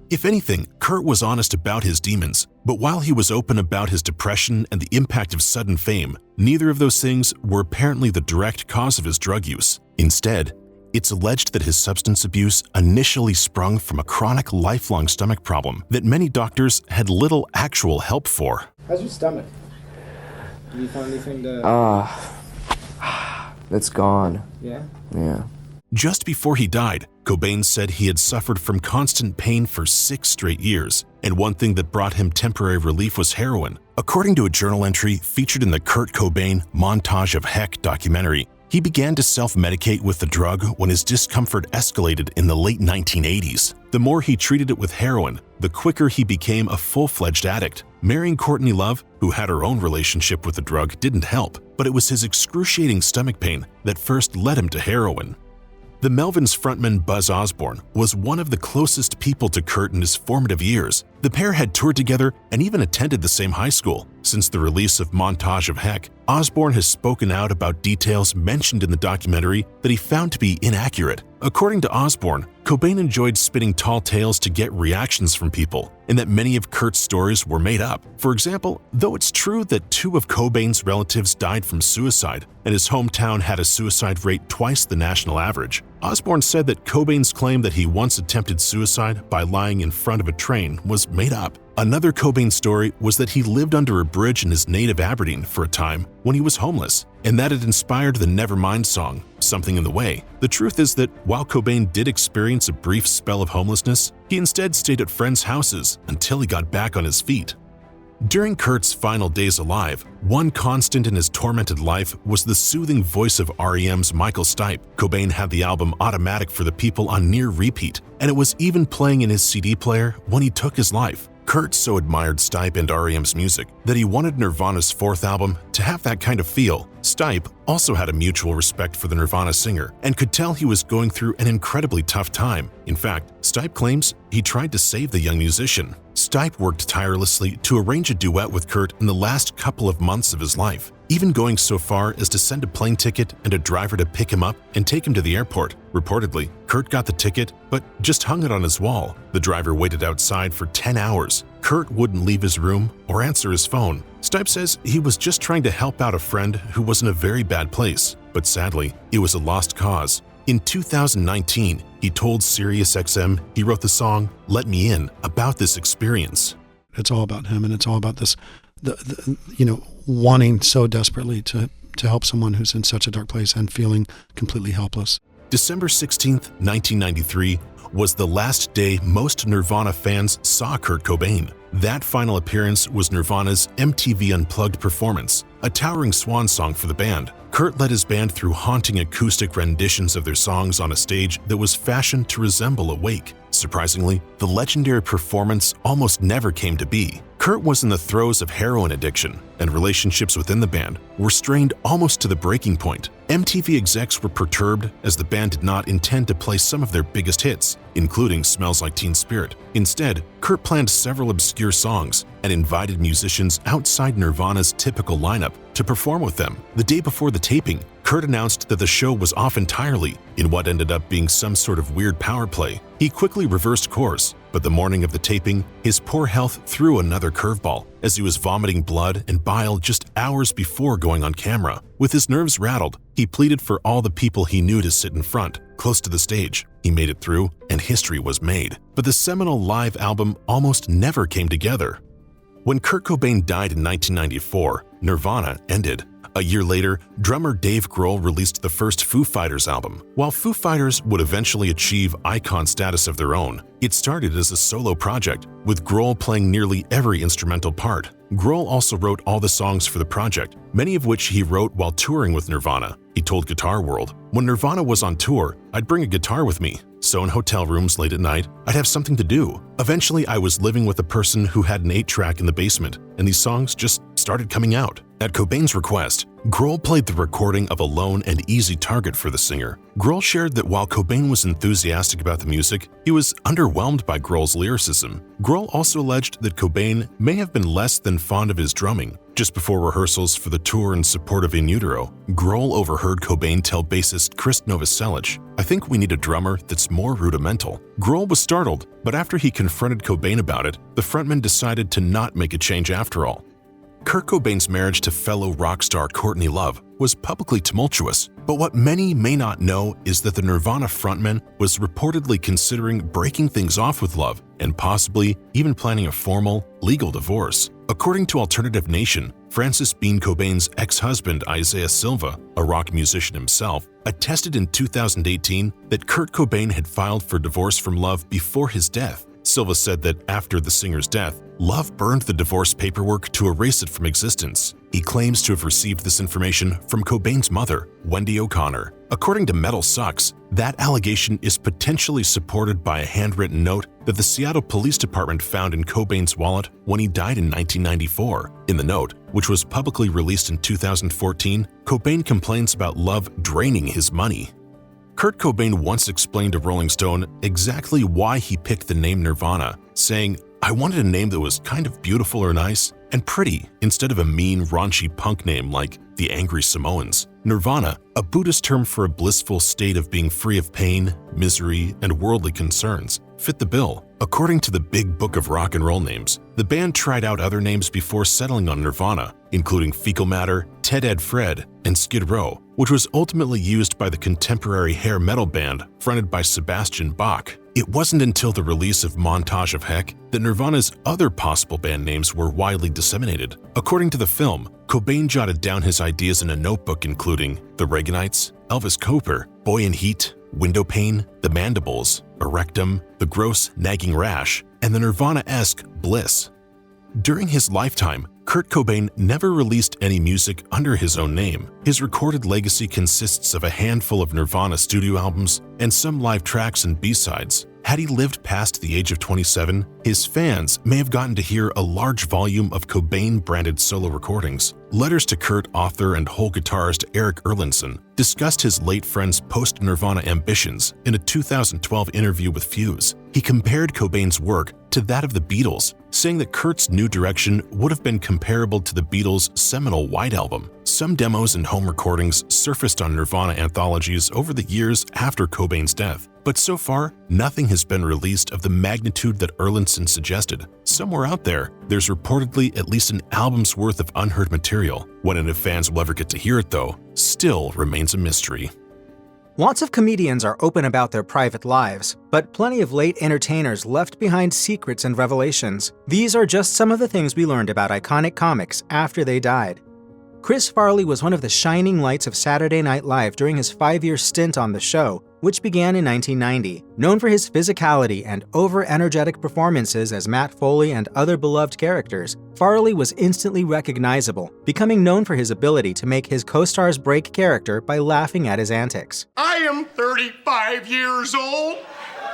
If anything, Kurt was honest about his demons, but while he was open about his depression and the impact of sudden fame, neither of those things were apparently the direct cause of his drug use. Instead, it's alleged that his substance abuse initially sprung from a chronic lifelong stomach problem that many doctors had little actual help for. How's your stomach? Have you found anything to... It's gone. Yeah? Yeah. Just before he died, Cobain said he had suffered from constant pain for 6 straight years, and one thing that brought him temporary relief was heroin. According to a journal entry featured in the Kurt Cobain Montage of Heck documentary, he began to self-medicate with the drug when his discomfort escalated in the late 1980s. The more he treated it with heroin, the quicker he became a full-fledged addict. Marrying Courtney Love, who had her own relationship with the drug, didn't help, but it was his excruciating stomach pain that first led him to heroin. The Melvins frontman Buzz Osborne was one of the closest people to Kurt in his formative years. The pair had toured together and even attended the same high school. Since the release of Montage of Heck, Osborne has spoken out about details mentioned in the documentary that he found to be inaccurate. According to Osbourne, Cobain enjoyed spinning tall tales to get reactions from people, and that many of Kurt's stories were made up. For example, though it's true that 2 of Cobain's relatives died from suicide, and his hometown had a suicide rate twice the national average, Osbourne said that Cobain's claim that he once attempted suicide by lying in front of a train was made up. Another Cobain story was that he lived under a bridge in his native Aberdeen for a time when he was homeless, and that it inspired the Nevermind song, Something in the Way. The truth is that while Cobain did experience a brief spell of homelessness, he instead stayed at friends' houses until he got back on his feet. During Kurt's final days alive, one constant in his tormented life was the soothing voice of R.E.M's Michael Stipe. Cobain had the album Automatic for the People on near repeat, and it was even playing in his CD player when he took his life. Kurt so admired Stipe and R.E.M's music that he wanted Nirvana's 4th album to have that kind of feel. Stipe also had a mutual respect for the Nirvana singer and could tell he was going through an incredibly tough time. In fact, Stipe claims he tried to save the young musician. Stipe worked tirelessly to arrange a duet with Kurt in the last couple of months of his life, even going so far as to send a plane ticket and a driver to pick him up and take him to the airport. Reportedly, Kurt got the ticket, but just hung it on his wall. The driver waited outside for 10 hours. Kurt wouldn't leave his room or answer his phone. Stipe says he was just trying to help out a friend who was in a very bad place, but sadly, it was a lost cause. In 2019, he told SiriusXM he wrote the song Let Me In about this experience. It's all about him, and it's all about this, wanting so desperately to help someone who's in such a dark place and feeling completely helpless. December 16th, 1993 was the last day most Nirvana fans saw Kurt Cobain. That final appearance was Nirvana's MTV Unplugged performance, a towering swan song for the band. Kurt led his band through haunting acoustic renditions of their songs on a stage that was fashioned to resemble a wake. Surprisingly, the legendary performance almost never came to be. Kurt was in the throes of heroin addiction, and relationships within the band were strained almost to the breaking point. MTV execs were perturbed as the band did not intend to play some of their biggest hits, including Smells Like Teen Spirit. Instead, Kurt planned several obscure songs and invited musicians outside Nirvana's typical lineup to perform with them. The day before the taping, Kurt announced that the show was off entirely in what ended up being some sort of weird power play. He quickly reversed course, but the morning of the taping, his poor health threw another curveball as he was vomiting blood and bile just hours before going on camera. With his nerves rattled, he pleaded for all the people he knew to sit in front, close to the stage. He made it through, and history was made. But the seminal live album almost never came together. When Kurt Cobain died in 1994, Nirvana ended. A year later, drummer Dave Grohl released the first Foo Fighters album. While Foo Fighters would eventually achieve icon status of their own, it started as a solo project, with Grohl playing nearly every instrumental part. Grohl also wrote all the songs for the project, many of which he wrote while touring with Nirvana. He told Guitar World, "When Nirvana was on tour, I'd bring a guitar with me. So in hotel rooms late at night, I'd have something to do. Eventually, I was living with a person who had an 8-track in the basement, and these songs just started coming out." At Cobain's request, Grohl played the recording of Alone and Easy Target for the singer. Grohl shared that while Cobain was enthusiastic about the music, he was underwhelmed by Grohl's lyricism. Grohl also alleged that Cobain may have been less than fond of his drumming. Just before rehearsals for the tour in support of In Utero, Grohl overheard Cobain tell bassist Chris Novoselic, "I think we need a drummer that's more rudimental." Grohl was startled, but after he confronted Cobain about it, the frontman decided to not make a change after all. Kurt Cobain's marriage to fellow rock star Courtney Love was publicly tumultuous, but what many may not know is that the Nirvana frontman was reportedly considering breaking things off with Love and possibly even planning a formal, legal divorce. According to Alternative Nation, Francis Bean Cobain's ex-husband Isaiah Silva, a rock musician himself, attested in 2018 that Kurt Cobain had filed for divorce from Love before his death. Silva said that after the singer's death, Love burned the divorce paperwork to erase it from existence. He claims to have received this information from Cobain's mother, Wendy O'Connor. According to Metal Sucks, that allegation is potentially supported by a handwritten note that the Seattle Police Department found in Cobain's wallet when he died in 1994. In the note, which was publicly released in 2014, Cobain complains about Love draining his money. Kurt Cobain once explained to Rolling Stone exactly why he picked the name Nirvana, saying, "I wanted a name that was kind of beautiful or nice and pretty instead of a mean, raunchy punk name like the Angry Samoans." Nirvana, a Buddhist term for a blissful state of being free of pain, misery, and worldly concerns, fit the bill. According to the Big Book of Rock and Roll names, the band tried out other names before settling on Nirvana, including Fecal Matter, Ted Ed Fred, and Skid Row, which was ultimately used by the contemporary hair metal band fronted by Sebastian Bach. It wasn't until the release of Montage of Heck that Nirvana's other possible band names were widely disseminated. According to the film, Cobain jotted down his ideas in a notebook including the Reaganites, Elvis Cooper, Boy in Heat, Window Pane, the Mandibles, Erectum, the Gross Nagging Rash, and the Nirvana-esque Bliss. During his lifetime, Kurt Cobain never released any music under his own name. His recorded legacy consists of a handful of Nirvana studio albums and some live tracks and B-sides. Had he lived past the age of 27, his fans may have gotten to hear a large volume of Cobain-branded solo recordings. Letters to Kurt author and whole guitarist Eric Erlandson discussed his late friend's post-Nirvana ambitions in a 2012 interview with Fuse. He compared Cobain's work to that of the Beatles, saying that Kurt's new direction would have been comparable to the Beatles' seminal White Album. Some demos and home recordings surfaced on Nirvana anthologies over the years after Cobain's death, but so far, nothing has been released of the magnitude that Erlandson suggested. Somewhere out there, there's reportedly at least an album's worth of unheard material. When and if fans will ever get to hear it, though, still remains a mystery. Lots of comedians are open about their private lives, but plenty of late entertainers left behind secrets and revelations. These are just some of the things we learned about iconic comics after they died. Chris Farley was one of the shining lights of Saturday Night Live during his 5-year stint on the show, which began in 1990. Known for his physicality and over-energetic performances as Matt Foley and other beloved characters, Farley was instantly recognizable, becoming known for his ability to make his co-stars break character by laughing at his antics. I am 35 years old,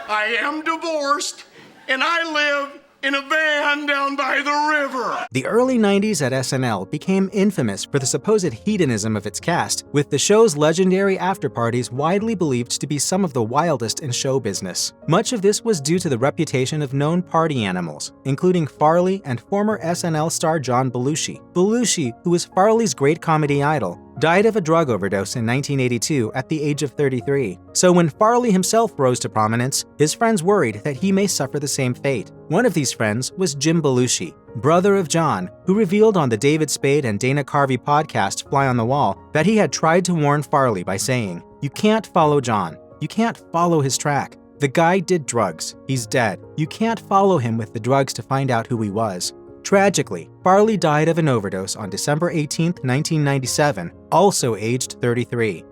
I am divorced, and I live in a van down by the river. The early 90s at SNL became infamous for the supposed hedonism of its cast, with the show's legendary after-parties widely believed to be some of the wildest in show business. Much of this was due to the reputation of known party animals, including Farley and former SNL star John Belushi. Belushi, who was Farley's great comedy idol, died of a drug overdose in 1982 at the age of 33. So when Farley himself rose to prominence, his friends worried that he may suffer the same fate. One of these friends was Jim Belushi, brother of John, who revealed on the David Spade and Dana Carvey podcast Fly on the Wall that he had tried to warn Farley by saying, "You can't follow John. You can't follow his track. The guy did drugs. He's dead. You can't follow him with the drugs to find out who he was." Tragically, Farley died of an overdose on December 18, 1997, also aged 33.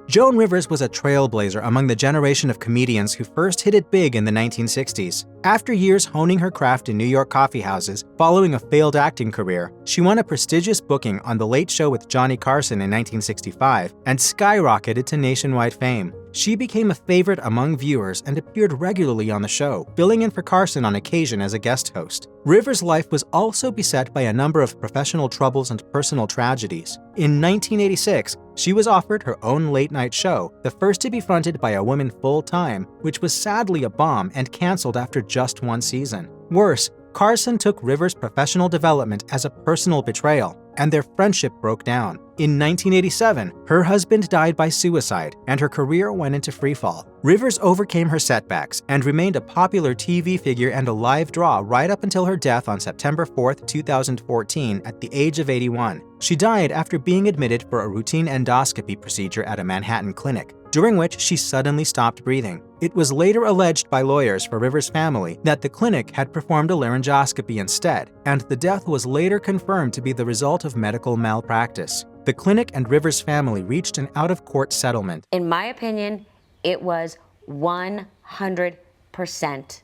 Joan Rivers was a trailblazer among the generation of comedians who first hit it big in the 1960s. After years honing her craft in New York coffeehouses following a failed acting career, she won a prestigious booking on The Late Show with Johnny Carson in 1965 and skyrocketed to nationwide fame. She became a favorite among viewers and appeared regularly on the show, filling in for Carson on occasion as a guest host. Rivers' life was also beset by a number of professional troubles and personal tragedies. In 1986, she was offered her own late-night show, the first to be fronted by a woman full-time, which was sadly a bomb and canceled after just one season. Worse, Carson took Rivers' professional development as a personal betrayal, and their friendship broke down. In 1987, her husband died by suicide, and her career went into freefall. Rivers overcame her setbacks and remained a popular TV figure and a live draw right up until her death on September 4, 2014, at the age of 81. She died after being admitted for a routine endoscopy procedure at a Manhattan clinic, during which she suddenly stopped breathing. It was later alleged by lawyers for Rivers' family that the clinic had performed a laryngoscopy instead, and the death was later confirmed to be the result of medical malpractice. The clinic and Rivers' family reached an out-of-court settlement. In my opinion, it was 100%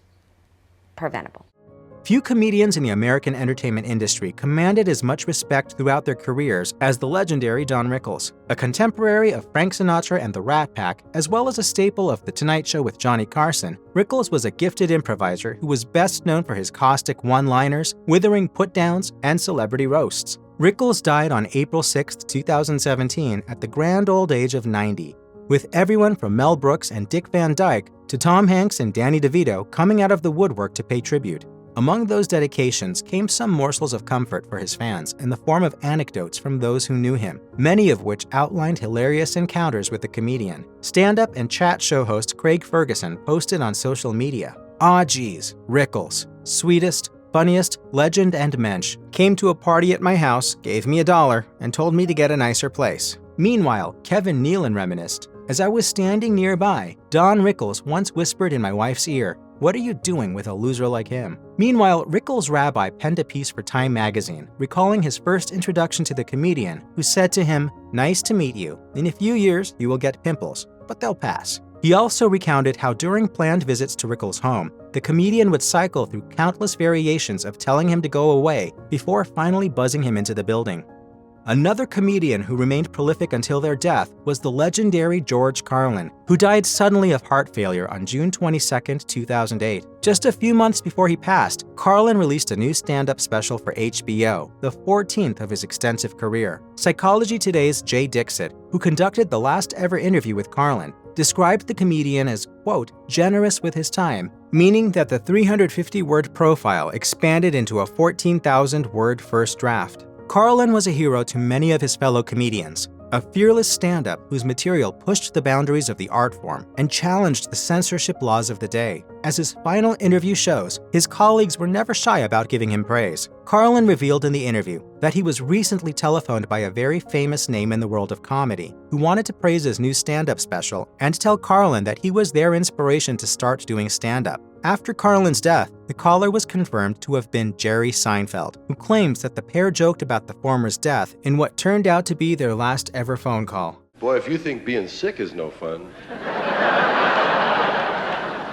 preventable. Few comedians in the American entertainment industry commanded as much respect throughout their careers as the legendary Don Rickles, a contemporary of Frank Sinatra and the Rat Pack, as well as a staple of The Tonight Show with Johnny Carson. Rickles was a gifted improviser who was best known for his caustic one-liners, withering put-downs, and celebrity roasts. Rickles died on April 6, 2017, at the grand old age of 90, with everyone from Mel Brooks and Dick Van Dyke to Tom Hanks and Danny DeVito coming out of the woodwork to pay tribute. Among those dedications came some morsels of comfort for his fans in the form of anecdotes from those who knew him, many of which outlined hilarious encounters with the comedian. Stand-up and chat show host Craig Ferguson posted on social media, "Aw geez, Rickles, sweetest, funniest, legend and mensch, came to a party at my house, gave me $1, and told me to get a nicer place." Meanwhile, Kevin Nealon reminisced, "As I was standing nearby, Don Rickles once whispered in my wife's ear, 'What are you doing with a loser like him?'" Meanwhile, Rickles' rabbi penned a piece for Time magazine, recalling his first introduction to the comedian, who said to him, "Nice to meet you. In a few years, you will get pimples, but they'll pass." He also recounted how during planned visits to Rickles' home, the comedian would cycle through countless variations of telling him to go away before finally buzzing him into the building. Another comedian who remained prolific until their death was the legendary George Carlin, who died suddenly of heart failure on June 22, 2008. Just a few months before he passed, Carlin released a new stand-up special for HBO, the 14th of his extensive career. Psychology Today's Jay Dixit, who conducted the last ever interview with Carlin, described the comedian as, quote, "generous with his time," meaning that the 350-word profile expanded into a 14,000-word first draft. Carlin was a hero to many of his fellow comedians, a fearless stand-up whose material pushed the boundaries of the art form and challenged the censorship laws of the day. As his final interview shows, his colleagues were never shy about giving him praise. Carlin revealed in the interview that he was recently telephoned by a very famous name in the world of comedy, who wanted to praise his new stand-up special and tell Carlin that he was their inspiration to start doing stand-up. After Carlin's death, the caller was confirmed to have been Jerry Seinfeld, who claims that the pair joked about the former's death in what turned out to be their last ever phone call. Boy, if you think being sick is no fun,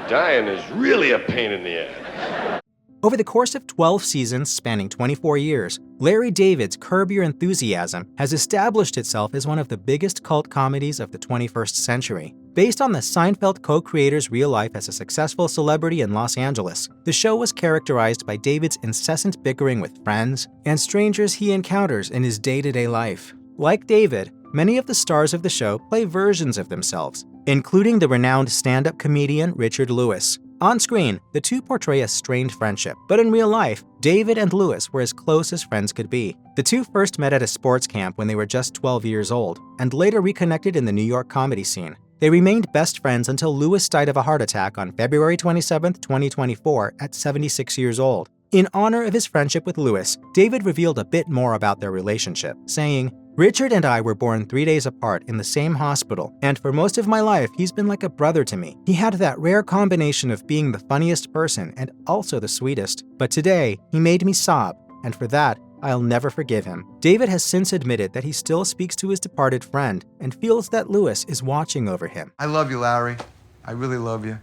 dying is really a pain in the ass. Over the course of 12 seasons spanning 24 years, Larry David's Curb Your Enthusiasm has established itself as one of the biggest cult comedies of the 21st century. Based on the Seinfeld co-creator's real life as a successful celebrity in Los Angeles, the show was characterized by David's incessant bickering with friends and strangers he encounters in his day-to-day life. Like David, many of the stars of the show play versions of themselves, including the renowned stand-up comedian Richard Lewis. On screen, the two portray a strained friendship, but in real life, David and Lewis were as close as friends could be. The two first met at a sports camp when they were just 12 years old, and later reconnected in the New York comedy scene. They remained best friends until Lewis died of a heart attack on February 27, 2024, at 76 years old. In honor of his friendship with Lewis, David revealed a bit more about their relationship, saying, "Richard and I were born 3 days apart in the same hospital, and for most of my life, he's been like a brother to me. He had that rare combination of being the funniest person and also the sweetest. But today, he made me sob, and for that, I'll never forgive him." David has since admitted that he still speaks to his departed friend and feels that Lewis is watching over him. I love you, Larry. I really love you.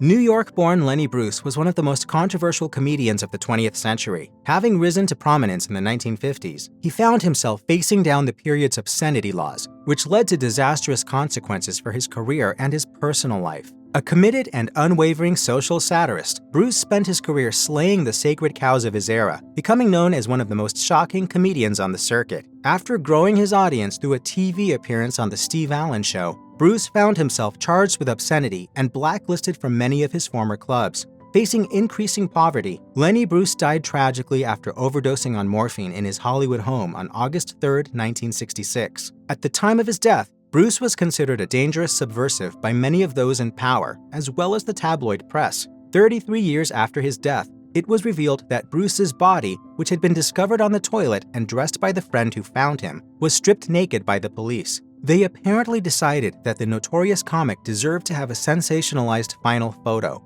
New York-born Lenny Bruce was one of the most controversial comedians of the 20th century. Having risen to prominence in the 1950s, he found himself facing down the period's obscenity laws, which led to disastrous consequences for his career and his personal life. A committed and unwavering social satirist, Bruce spent his career slaying the sacred cows of his era, becoming known as one of the most shocking comedians on the circuit. After growing his audience through a TV appearance on The Steve Allen Show, Bruce found himself charged with obscenity and blacklisted from many of his former clubs. Facing increasing poverty, Lenny Bruce died tragically after overdosing on morphine in his Hollywood home on August 3, 1966. At the time of his death, Bruce was considered a dangerous subversive by many of those in power, as well as the tabloid press. 33 years after his death, it was revealed that Bruce's body, which had been discovered on the toilet and dressed by the friend who found him, was stripped naked by the police. They apparently decided that the notorious comic deserved to have a sensationalized final photo.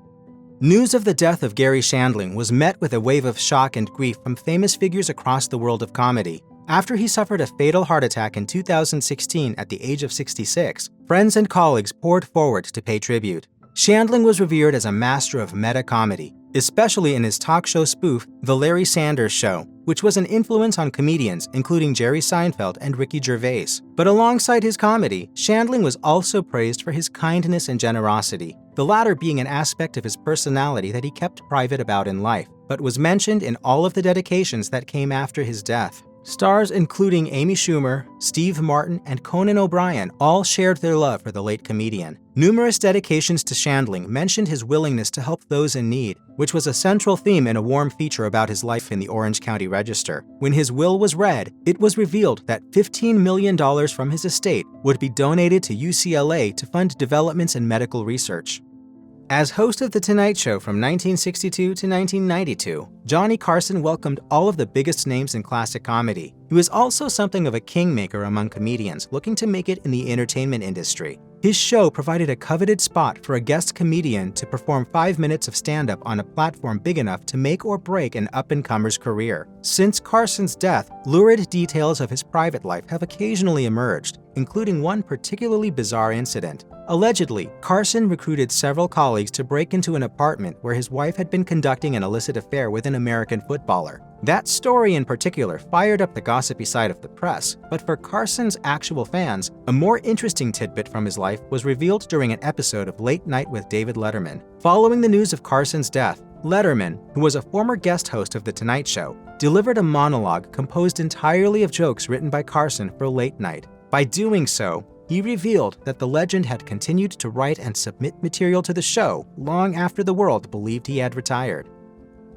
News of the death of Garry Shandling was met with a wave of shock and grief from famous figures across the world of comedy. After he suffered a fatal heart attack in 2016 at the age of 66, friends and colleagues poured forward to pay tribute. Shandling was revered as a master of meta-comedy, especially in his talk show spoof, The Larry Sanders Show, which was an influence on comedians including Jerry Seinfeld and Ricky Gervais. But alongside his comedy, Shandling was also praised for his kindness and generosity, the latter being an aspect of his personality that he kept private about in life, but was mentioned in all of the dedications that came after his death. Stars including Amy Schumer, Steve Martin, and Conan O'Brien all shared their love for the late comedian. Numerous dedications to Shandling mentioned his willingness to help those in need, which was a central theme and a warm feature about his life in the Orange County Register. When his will was read, it was revealed that $15 million from his estate would be donated to UCLA to fund developments in medical research. As host of The Tonight Show from 1962 to 1992, Johnny Carson welcomed all of the biggest names in classic comedy. He was also something of a kingmaker among comedians looking to make it in the entertainment industry. His show provided a coveted spot for a guest comedian to perform 5 minutes of stand-up on a platform big enough to make or break an up-and-comer's career. Since Carson's death, lurid details of his private life have occasionally emerged, including one particularly bizarre incident. Allegedly, Carson recruited several colleagues to break into an apartment where his wife had been conducting an illicit affair with an American footballer. That story in particular fired up the gossipy side of the press, but for Carson's actual fans, a more interesting tidbit from his life was revealed during an episode of Late Night with David Letterman. Following the news of Carson's death, Letterman, who was a former guest host of The Tonight Show, delivered a monologue composed entirely of jokes written by Carson for Late Night. By doing so, he revealed that the legend had continued to write and submit material to the show long after the world believed he had retired.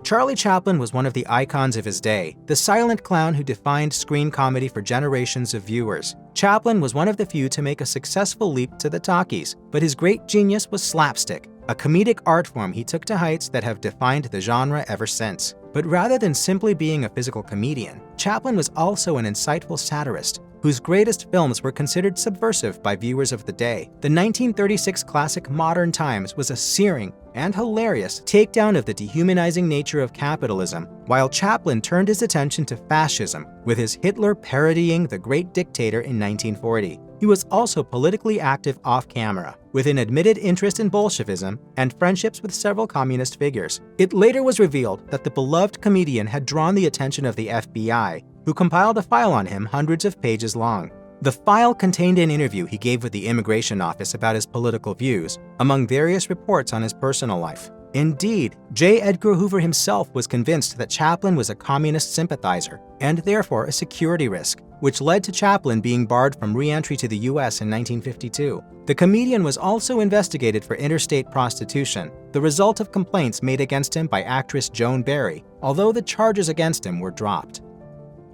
Charlie Chaplin was one of the icons of his day, the silent clown who defined screen comedy for generations of viewers. Chaplin was one of the few to make a successful leap to the talkies, but his great genius was slapstick, a comedic art form he took to heights that have defined the genre ever since. But rather than simply being a physical comedian, Chaplin was also an insightful satirist, whose greatest films were considered subversive by viewers of the day. The 1936 classic Modern Times was a searing and hilarious takedown of the dehumanizing nature of capitalism, while Chaplin turned his attention to fascism, with his Hitler parodying the Great Dictator in 1940. He was also politically active off-camera, with an admitted interest in Bolshevism and friendships with several communist figures. It later was revealed that the beloved comedian had drawn the attention of the FBI, who compiled a file on him hundreds of pages long. The file contained an interview he gave with the Immigration Office about his political views, among various reports on his personal life. Indeed, J. Edgar Hoover himself was convinced that Chaplin was a communist sympathizer, and therefore a security risk, which led to Chaplin being barred from re-entry to the US in 1952. The comedian was also investigated for interstate prostitution, the result of complaints made against him by actress Joan Barry, although the charges against him were dropped.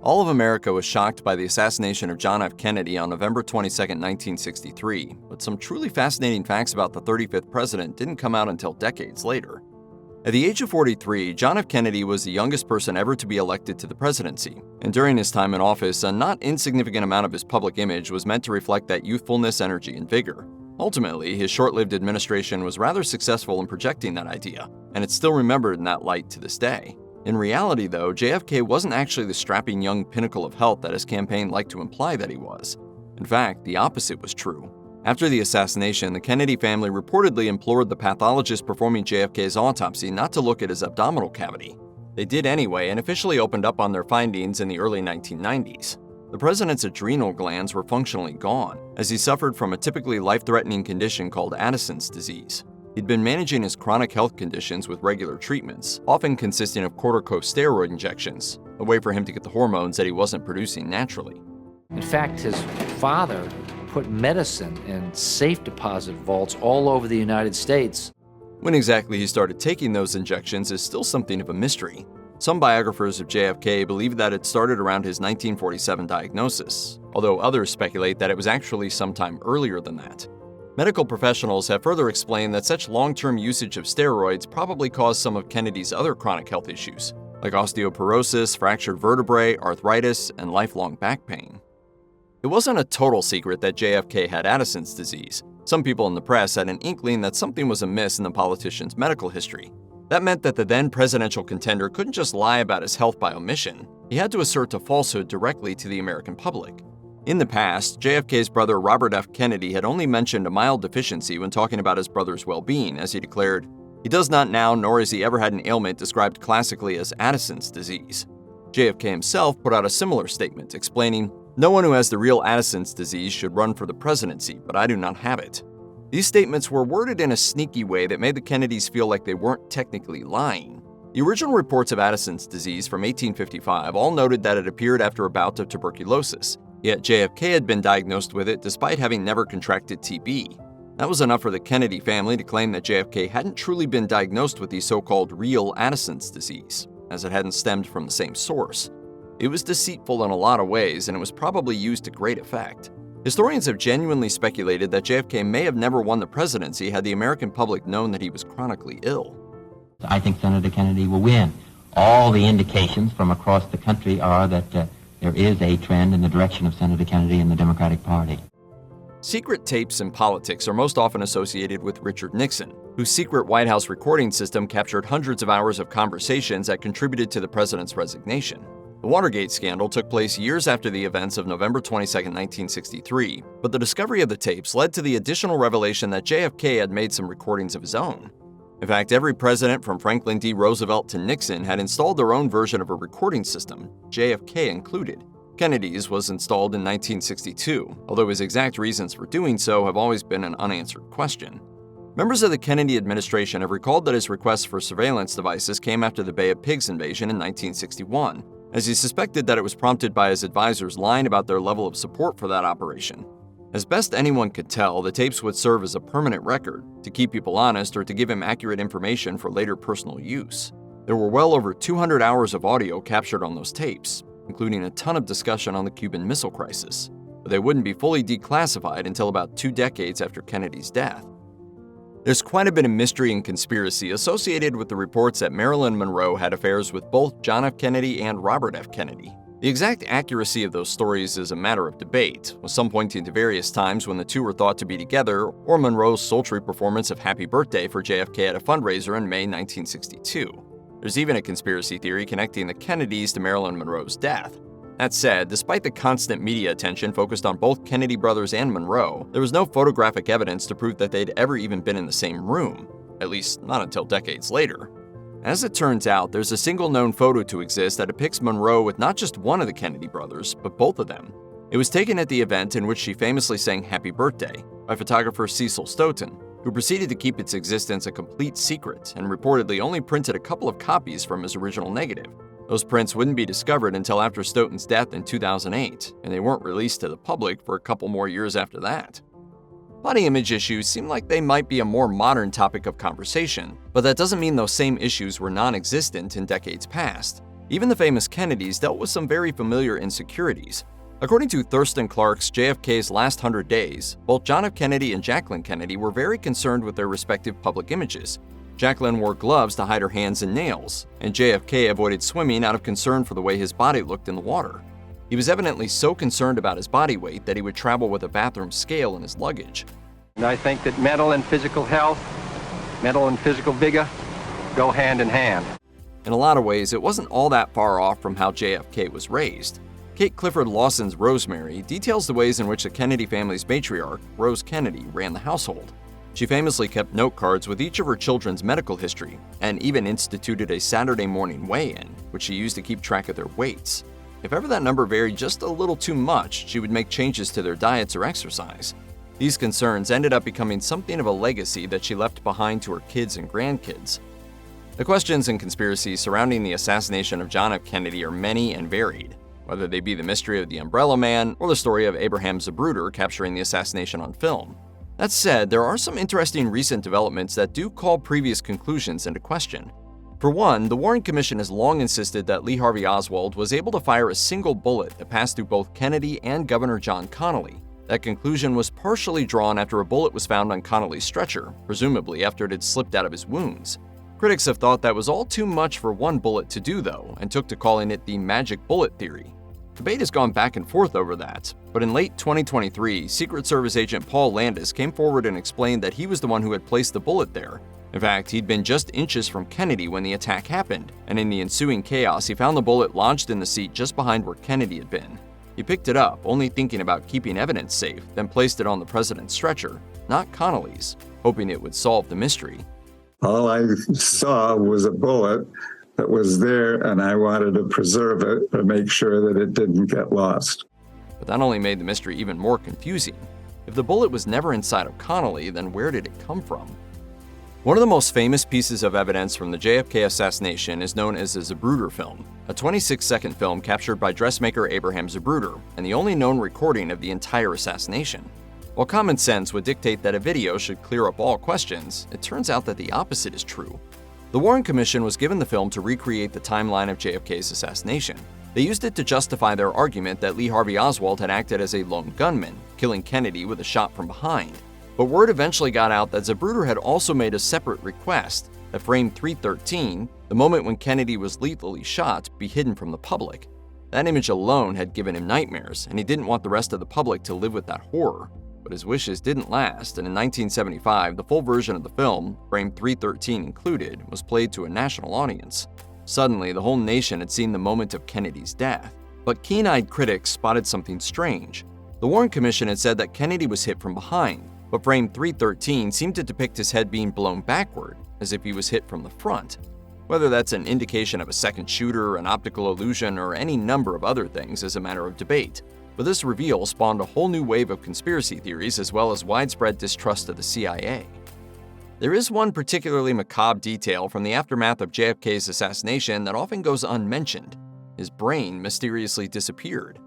All of America was shocked by the assassination of John F. Kennedy on November 22, 1963, but some truly fascinating facts about the 35th president didn't come out until decades later. At the age of 43, John F. Kennedy was the youngest person ever to be elected to the presidency, and during his time in office, a not insignificant amount of his public image was meant to reflect that youthfulness, energy, and vigor. Ultimately, his short-lived administration was rather successful in projecting that idea, and it's still remembered in that light to this day. In reality, though, JFK wasn't actually the strapping young pinnacle of health that his campaign liked to imply that he was. In fact, the opposite was true. After the assassination, the Kennedy family reportedly implored the pathologist performing JFK's autopsy not to look at his abdominal cavity. They did anyway and officially opened up on their findings in the early 1990s. The president's adrenal glands were functionally gone, as he suffered from a typically life-threatening condition called Addison's disease. He'd been managing his chronic health conditions with regular treatments, often consisting of corticosteroid injections, a way for him to get the hormones that he wasn't producing naturally. In fact, his father put medicine in safe deposit vaults all over the United States. When exactly he started taking those injections is still something of a mystery. Some biographers of JFK believe that it started around his 1947 diagnosis, although others speculate that it was actually sometime earlier than that. Medical professionals have further explained that such long-term usage of steroids probably caused some of Kennedy's other chronic health issues, like osteoporosis, fractured vertebrae, arthritis, and lifelong back pain. It wasn't a total secret that JFK had Addison's disease. Some people in the press had an inkling that something was amiss in the politician's medical history. That meant that the then presidential contender couldn't just lie about his health by omission. He had to assert a falsehood directly to the American public. In the past, JFK's brother Robert F. Kennedy had only mentioned a mild deficiency when talking about his brother's well-being, as he declared, "He does not now, nor has he ever had an ailment described classically as Addison's disease." JFK himself put out a similar statement, explaining, "No one who has the real Addison's disease should run for the presidency, but I do not have it." These statements were worded in a sneaky way that made the Kennedys feel like they weren't technically lying. The original reports of Addison's disease from 1855 all noted that it appeared after a bout of tuberculosis, yet JFK had been diagnosed with it despite having never contracted TB. That was enough for the Kennedy family to claim that JFK hadn't truly been diagnosed with the so-called real Addison's disease, as it hadn't stemmed from the same source. It was deceitful in a lot of ways, and it was probably used to great effect. Historians have genuinely speculated that JFK may have never won the presidency had the American public known that he was chronically ill. I think Senator Kennedy will win. All the indications from across the country are that there is a trend in the direction of Senator Kennedy and the Democratic Party. Secret tapes in politics are most often associated with Richard Nixon, whose secret White House recording system captured hundreds of hours of conversations that contributed to the president's resignation. The Watergate scandal took place years after the events of November 22, 1963, but the discovery of the tapes led to the additional revelation that JFK had made some recordings of his own. In fact, every president from Franklin D. Roosevelt to Nixon had installed their own version of a recording system, JFK included. Kennedy's was installed in 1962, although his exact reasons for doing so have always been an unanswered question. Members of the Kennedy administration have recalled that his requests for surveillance devices came after the Bay of Pigs invasion in 1961, as he suspected that it was prompted by his advisors lying about their level of support for that operation. As best anyone could tell, the tapes would serve as a permanent record, to keep people honest or to give him accurate information for later personal use. There were well over 200 hours of audio captured on those tapes, including a ton of discussion on the Cuban Missile Crisis, but they wouldn't be fully declassified until about 2 decades after Kennedy's death. There's quite a bit of mystery and conspiracy associated with the reports that Marilyn Monroe had affairs with both John F. Kennedy and Robert F. Kennedy. The exact accuracy of those stories is a matter of debate, with some pointing to various times when the two were thought to be together, or Monroe's sultry performance of Happy Birthday for JFK at a fundraiser in May 1962. There's even a conspiracy theory connecting the Kennedys to Marilyn Monroe's death. That said, despite the constant media attention focused on both Kennedy brothers and Monroe, there was no photographic evidence to prove that they'd ever even been in the same room, at least not until decades later. As it turns out, there's a single known photo to exist that depicts Monroe with not just one of the Kennedy brothers, but both of them. It was taken at the event in which she famously sang Happy Birthday by photographer Cecil Stoughton, who proceeded to keep its existence a complete secret and reportedly only printed a couple of copies from his original negative. Those prints wouldn't be discovered until after Stoughton's death in 2008, and they weren't released to the public for a couple more years after that. Body image issues seem like they might be a more modern topic of conversation, but that doesn't mean those same issues were non-existent in decades past. Even the famous Kennedys dealt with some very familiar insecurities. According to Thurston Clark's JFK's Last 100 Days, both John F. Kennedy and Jacqueline Kennedy were very concerned with their respective public images. Jacqueline wore gloves to hide her hands and nails, and JFK avoided swimming out of concern for the way his body looked in the water. He was evidently so concerned about his body weight that he would travel with a bathroom scale in his luggage. I think that mental and physical health, mental and physical vigor go hand in hand. In a lot of ways, it wasn't all that far off from how JFK was raised. Kate Clifford Lawson's Rosemary details the ways in which the Kennedy family's matriarch, Rose Kennedy, ran the household. She famously kept note cards with each of her children's medical history, and even instituted a Saturday morning weigh-in, which she used to keep track of their weights. If ever that number varied just a little too much, she would make changes to their diets or exercise. These concerns ended up becoming something of a legacy that she left behind to her kids and grandkids. The questions and conspiracies surrounding the assassination of John F. Kennedy are many and varied, whether they be the mystery of the Umbrella Man or the story of Abraham Zapruder capturing the assassination on film. That said, there are some interesting recent developments that do call previous conclusions into question. For one, the Warren Commission has long insisted that Lee Harvey Oswald was able to fire a single bullet that passed through both Kennedy and Governor John Connally. That conclusion was partially drawn after a bullet was found on Connally's stretcher, presumably after it had slipped out of his wounds. Critics have thought that was all too much for one bullet to do, though, and took to calling it the magic bullet theory. Debate has gone back and forth over that, but in late 2023, Secret Service agent Paul Landis came forward and explained that he was the one who had placed the bullet there. In fact, he'd been just inches from Kennedy when the attack happened, and in the ensuing chaos, he found the bullet lodged in the seat just behind where Kennedy had been. He picked it up, only thinking about keeping evidence safe, then placed it on the president's stretcher, not Connally's, hoping it would solve the mystery. All I saw was a bullet that was there, and I wanted to preserve it to make sure that it didn't get lost. But that only made the mystery even more confusing. If the bullet was never inside of Connally, then where did it come from? One of the most famous pieces of evidence from the JFK assassination is known as the Zapruder film, a 26-second film captured by dressmaker Abraham Zapruder, and the only known recording of the entire assassination. While common sense would dictate that a video should clear up all questions, it turns out that the opposite is true. The Warren Commission was given the film to recreate the timeline of JFK's assassination. They used it to justify their argument that Lee Harvey Oswald had acted as a lone gunman, killing Kennedy with a shot from behind. But word eventually got out that Zapruder had also made a separate request that frame 313, the moment when Kennedy was lethally shot, be hidden from the public. That image alone had given him nightmares, and he didn't want the rest of the public to live with that horror. But his wishes didn't last, and in 1975, the full version of the film, frame 313 included, was played to a national audience. Suddenly, the whole nation had seen the moment of Kennedy's death. But keen-eyed critics spotted something strange. The Warren Commission had said that Kennedy was hit from behind, but frame 313 seemed to depict his head being blown backward, as if he was hit from the front. Whether that's an indication of a second shooter, an optical illusion, or any number of other things is a matter of debate. But this reveal spawned a whole new wave of conspiracy theories as well as widespread distrust of the CIA. There is one particularly macabre detail from the aftermath of JFK's assassination that often goes unmentioned. His brain mysteriously disappeared.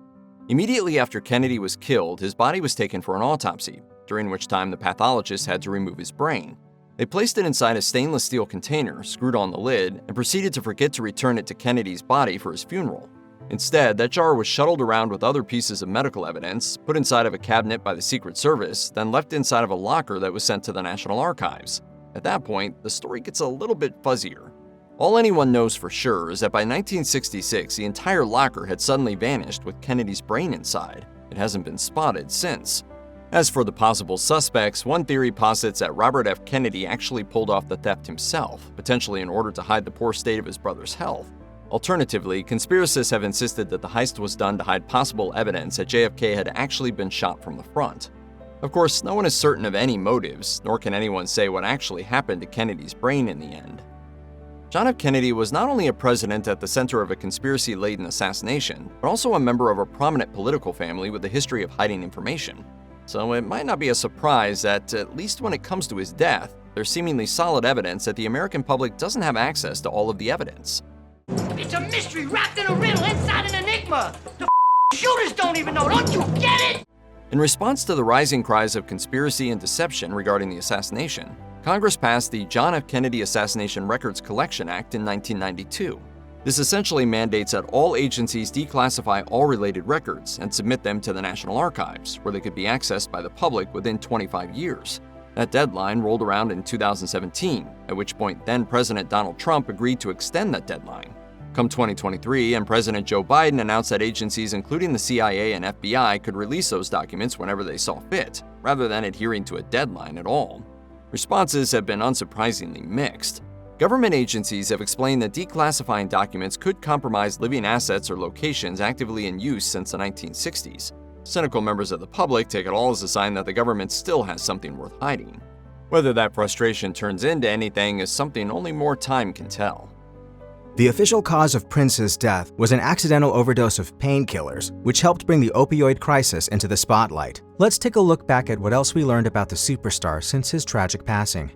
Immediately after Kennedy was killed, his body was taken for an autopsy, during which time the pathologist had to remove his brain. They placed it inside a stainless steel container, screwed on the lid, and proceeded to forget to return it to Kennedy's body for his funeral. Instead, that jar was shuttled around with other pieces of medical evidence, put inside of a cabinet by the Secret Service, then left inside of a locker that was sent to the National Archives. At that point, the story gets a little bit fuzzier. All anyone knows for sure is that by 1966, the entire locker had suddenly vanished with Kennedy's brain inside. It hasn't been spotted since. As for the possible suspects, one theory posits that Robert F. Kennedy actually pulled off the theft himself, potentially in order to hide the poor state of his brother's health. Alternatively, conspiracists have insisted that the heist was done to hide possible evidence that JFK had actually been shot from the front. Of course, no one is certain of any motives, nor can anyone say what actually happened to Kennedy's brain in the end. John F. Kennedy was not only a president at the center of a conspiracy-laden assassination, but also a member of a prominent political family with a history of hiding information. So it might not be a surprise that, at least when it comes to his death, there's seemingly solid evidence that the American public doesn't have access to all of the evidence. It's a mystery wrapped in a riddle inside an enigma. The shooters don't even know. Don't you get it? In response to the rising cries of conspiracy and deception regarding the assassination, Congress passed the John F. Kennedy Assassination Records Collection Act in 1992. This essentially mandates that all agencies declassify all related records and submit them to the National Archives, where they could be accessed by the public within 25 years. That deadline rolled around in 2017, at which point then-President Donald Trump agreed to extend that deadline. Come 2023, and President Joe Biden announced that agencies including the CIA and FBI could release those documents whenever they saw fit, rather than adhering to a deadline at all. Responses have been unsurprisingly mixed. Government agencies have explained that declassifying documents could compromise living assets or locations actively in use since the 1960s. Cynical members of the public take it all as a sign that the government still has something worth hiding. Whether that frustration turns into anything is something only more time can tell. The official cause of Prince's death was an accidental overdose of painkillers, which helped bring the opioid crisis into the spotlight. Let's take a look back at what else we learned about the superstar since his tragic passing.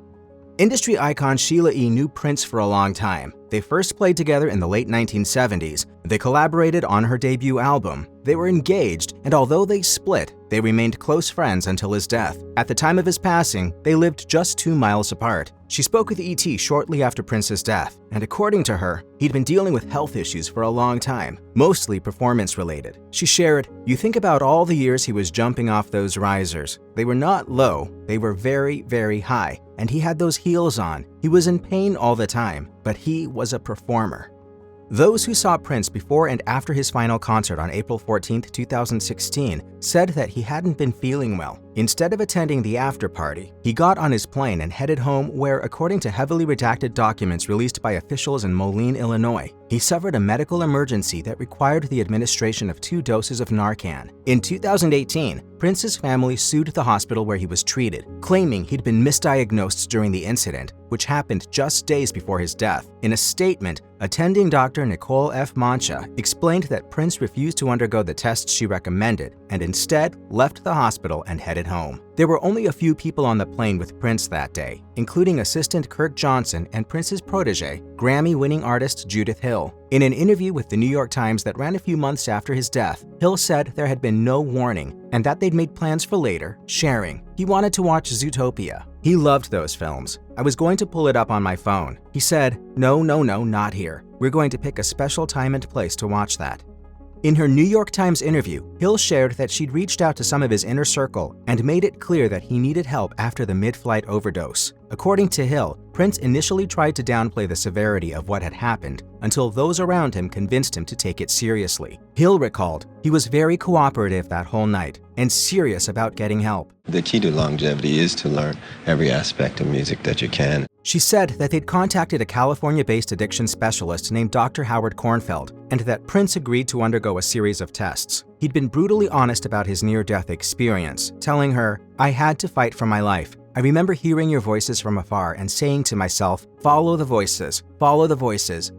Industry icon Sheila E. knew Prince for a long time. They first played together in the late 1970s. They collaborated on her debut album. They were engaged, and although they split, they remained close friends until his death. At the time of his passing, they lived just 2 miles apart. She spoke with E.T. shortly after Prince's death, and according to her, he'd been dealing with health issues for a long time, mostly performance-related. She shared, "You think about all the years he was jumping off those risers. They were not low, they were very, very high, and he had those heels on. He was in pain all the time, but he was a performer." Those who saw Prince before and after his final concert on April 14, 2016, said that he hadn't been feeling well. Instead of attending the after-party, he got on his plane and headed home where, according to heavily redacted documents released by officials in Moline, Illinois, he suffered a medical emergency that required the administration of 2 doses of Narcan. In 2018, Prince's family sued the hospital where he was treated, claiming he'd been misdiagnosed during the incident, which happened just days before his death. In a statement, attending Dr. Nicole F. Mancha explained that Prince refused to undergo the tests she recommended and instead left the hospital and headed home. There were only a few people on the plane with Prince that day, including assistant Kirk Johnson and Prince's protege, Grammy-winning artist Judith Hill. In an interview with the New York Times that ran a few months after his death, Hill said there had been no warning and that they'd made plans for later, sharing. He wanted to watch Zootopia. He loved those films. I was going to pull it up on my phone. He said, no, not here. We're going to pick a special time and place to watch that. In her New York Times interview, Hill shared that she'd reached out to some of his inner circle and made it clear that he needed help after the mid-flight overdose. According to Hill, Prince initially tried to downplay the severity of what had happened until those around him convinced him to take it seriously. Hill recalled, he was very cooperative that whole night and serious about getting help. The key to longevity is to learn every aspect of music that you can. She said that they'd contacted a California-based addiction specialist named Dr. Howard Kornfeld, and that Prince agreed to undergo a series of tests. He'd been brutally honest about his near-death experience, telling her, I had to fight for my life. I remember hearing your voices from afar and saying to myself, follow the voices,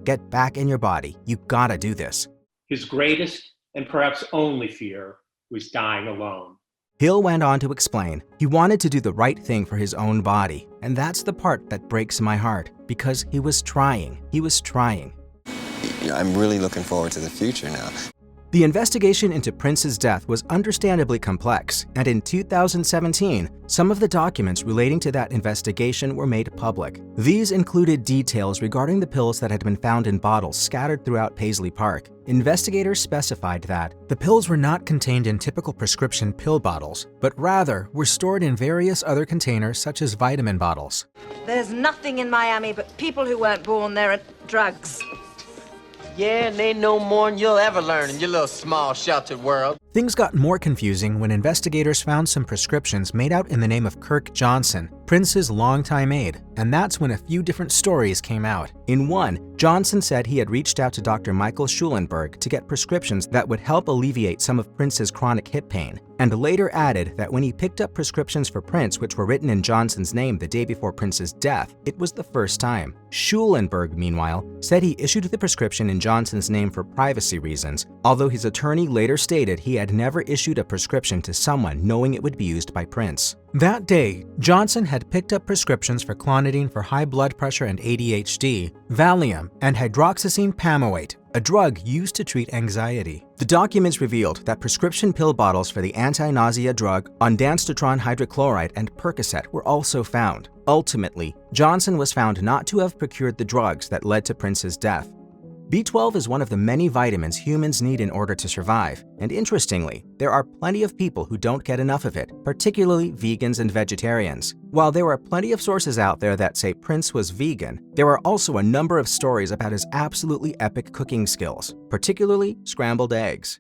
get back in your body, you gotta do this. His greatest and perhaps only fear was dying alone. Hill went on to explain, he wanted to do the right thing for his own body, and that's the part that breaks my heart, because he was trying. I'm really looking forward to the future now. The investigation into Prince's death was understandably complex, and in 2017, some of the documents relating to that investigation were made public. These included details regarding the pills that had been found in bottles scattered throughout Paisley Park. Investigators specified that the pills were not contained in typical prescription pill bottles, but rather were stored in various other containers such as vitamin bottles. There's nothing in Miami but people who weren't born there and drugs. Yeah, and they know more than you'll ever learn in your little small sheltered world. Things got more confusing when investigators found some prescriptions made out in the name of Kirk Johnson, Prince's longtime aide, and that's when a few different stories came out. In one, Johnson said he had reached out to Dr. Michael Schulenberg to get prescriptions that would help alleviate some of Prince's chronic hip pain, and later added that when he picked up prescriptions for Prince which were written in Johnson's name the day before Prince's death, it was the first time. Schulenberg, meanwhile, said he issued the prescription in Johnson's name for privacy reasons, although his attorney later stated he had never issued a prescription to someone knowing it would be used by Prince. That day, Johnson had picked up prescriptions for clonidine for high blood pressure and ADHD, Valium, and hydroxyzine pamoate, a drug used to treat anxiety. The documents revealed that prescription pill bottles for the anti-nausea drug ondansetron hydrochloride and Percocet were also found. Ultimately, Johnson was found not to have procured the drugs that led to Prince's death. B12 is one of the many vitamins humans need in order to survive, and interestingly, there are plenty of people who don't get enough of it, particularly vegans and vegetarians. While there are plenty of sources out there that say Prince was vegan, there are also a number of stories about his absolutely epic cooking skills, particularly scrambled eggs.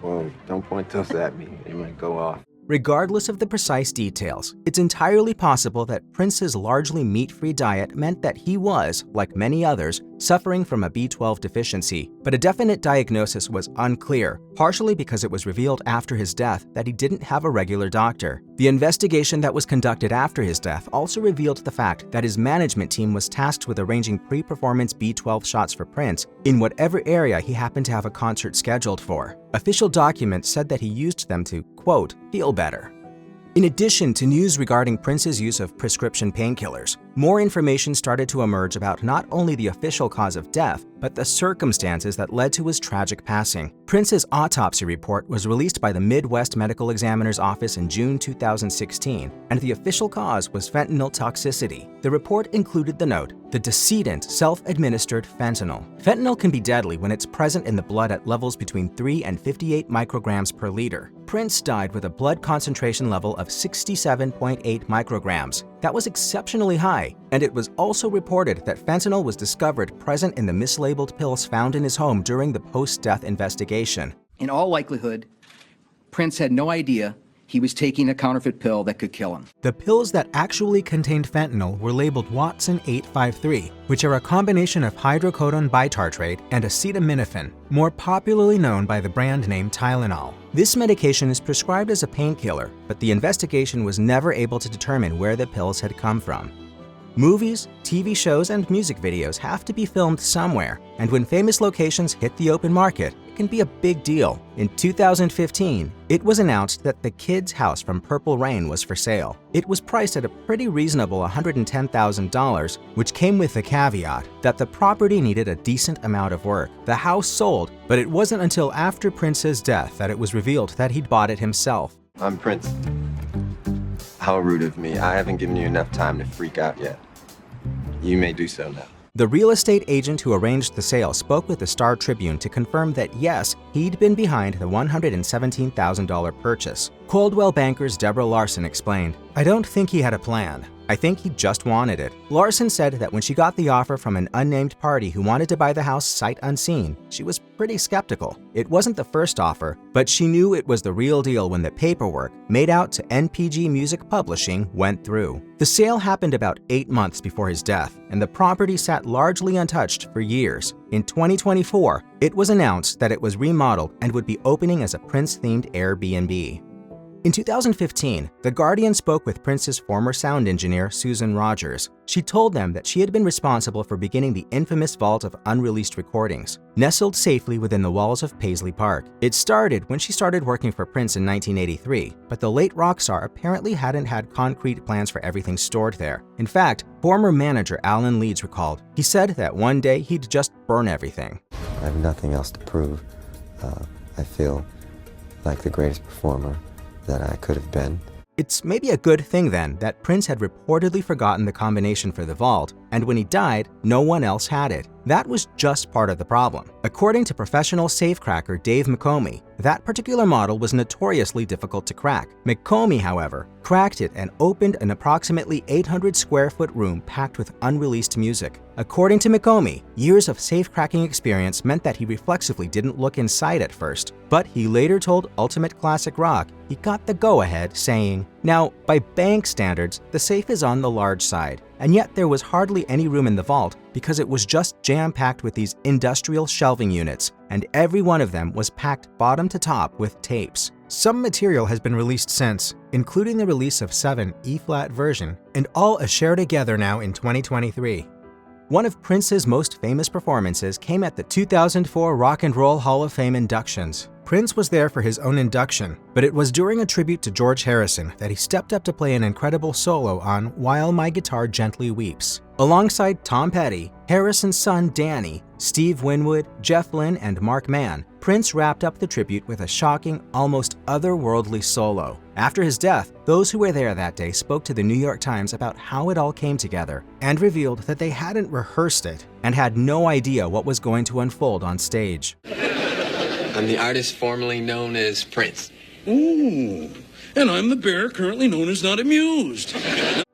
Whoa, don't point those at me, they might go off. Regardless of the precise details, it's entirely possible that Prince's largely meat-free diet meant that he was, like many others, suffering from a B12 deficiency, but a definite diagnosis was unclear, partially because it was revealed after his death that he didn't have a regular doctor. The investigation that was conducted after his death also revealed the fact that his management team was tasked with arranging pre-performance B12 shots for Prince in whatever area he happened to have a concert scheduled for. Official documents said that he used them to, quote, feel better. In addition to news regarding Prince's use of prescription painkillers, more information started to emerge about not only the official cause of death, but the circumstances that led to his tragic passing. Prince's autopsy report was released by the Midwest Medical Examiner's Office in June 2016, and the official cause was fentanyl toxicity. The report included the note, the decedent self-administered fentanyl. Fentanyl can be deadly when it's present in the blood at levels between 3 and 58 micrograms per liter. Prince died with a blood concentration level of 67.8 micrograms. That was exceptionally high, and it was also reported that fentanyl was discovered present in the mislabeled pills found in his home during the post-death investigation. In all likelihood, Prince had no idea he was taking a counterfeit pill that could kill him. The pills that actually contained fentanyl were labeled Watson 853, which are a combination of hydrocodone bitartrate and acetaminophen, more popularly known by the brand name Tylenol. This medication is prescribed as a painkiller, but the investigation was never able to determine where the pills had come from. Movies, TV shows, and music videos have to be filmed somewhere, and when famous locations hit the open market, it can be a big deal. In 2015, it was announced that the kid's house from Purple Rain was for sale. It was priced at a pretty reasonable $110,000, which came with the caveat that the property needed a decent amount of work. The house sold, but it wasn't until after Prince's death that it was revealed that he'd bought it himself. I'm Prince. How rude of me. I haven't given you enough time to freak out yet. You may do so now. The real estate agent who arranged the sale spoke with the Star Tribune to confirm that yes, he'd been behind the $117,000 purchase. Coldwell Banker's Deborah Larson explained, "I don't think he had a plan. I think he just wanted it." Larson said that when she got the offer from an unnamed party who wanted to buy the house sight unseen, she was pretty skeptical. It wasn't the first offer, but she knew it was the real deal when the paperwork, made out to NPG Music Publishing, went through. The sale happened about 8 months before his death, and the property sat largely untouched for years. In 2024, it was announced that it was remodeled and would be opening as a Prince-themed Airbnb. In 2015, The Guardian spoke with Prince's former sound engineer, Susan Rogers. She told them that she had been responsible for beginning the infamous vault of unreleased recordings, nestled safely within the walls of Paisley Park. It started when she started working for Prince in 1983, but the late rock star apparently hadn't had concrete plans for everything stored there. In fact, former manager Alan Leeds recalled, he said that one day he'd just burn everything. I have nothing else to prove. I feel like the greatest performer that I could have been. It's maybe a good thing then that Prince had reportedly forgotten the combination for the vault, and when he died, no one else had it. That was just part of the problem. According to professional safecracker Dave McComey, that particular model was notoriously difficult to crack. McComey, however, cracked it and opened an approximately 800 square foot room packed with unreleased music. According to McComey, years of safecracking experience meant that he reflexively didn't look inside at first, but he later told Ultimate Classic Rock he got the go-ahead, saying, "Now, by bank standards, the safe is on the large side, and yet there was hardly any room in the vault because it was just jam-packed with these industrial shelving units, and every one of them was packed bottom to top with tapes." Some material has been released since, including the release of 7 E-flat version, and all are shared together now in 2023. One of Prince's most famous performances came at the 2004 Rock and Roll Hall of Fame inductions. Prince was there for his own induction, but it was during a tribute to George Harrison that he stepped up to play an incredible solo on While My Guitar Gently Weeps. Alongside Tom Petty, Harrison's son Danny, Steve Winwood, Jeff Lynne, and Mark Mann, Prince wrapped up the tribute with a shocking, almost otherworldly solo. After his death, those who were there that day spoke to the New York Times about how it all came together and revealed that they hadn't rehearsed it and had no idea what was going to unfold on stage. I'm the artist formerly known as Prince. Ooh, and I'm the bear currently known as Not Amused.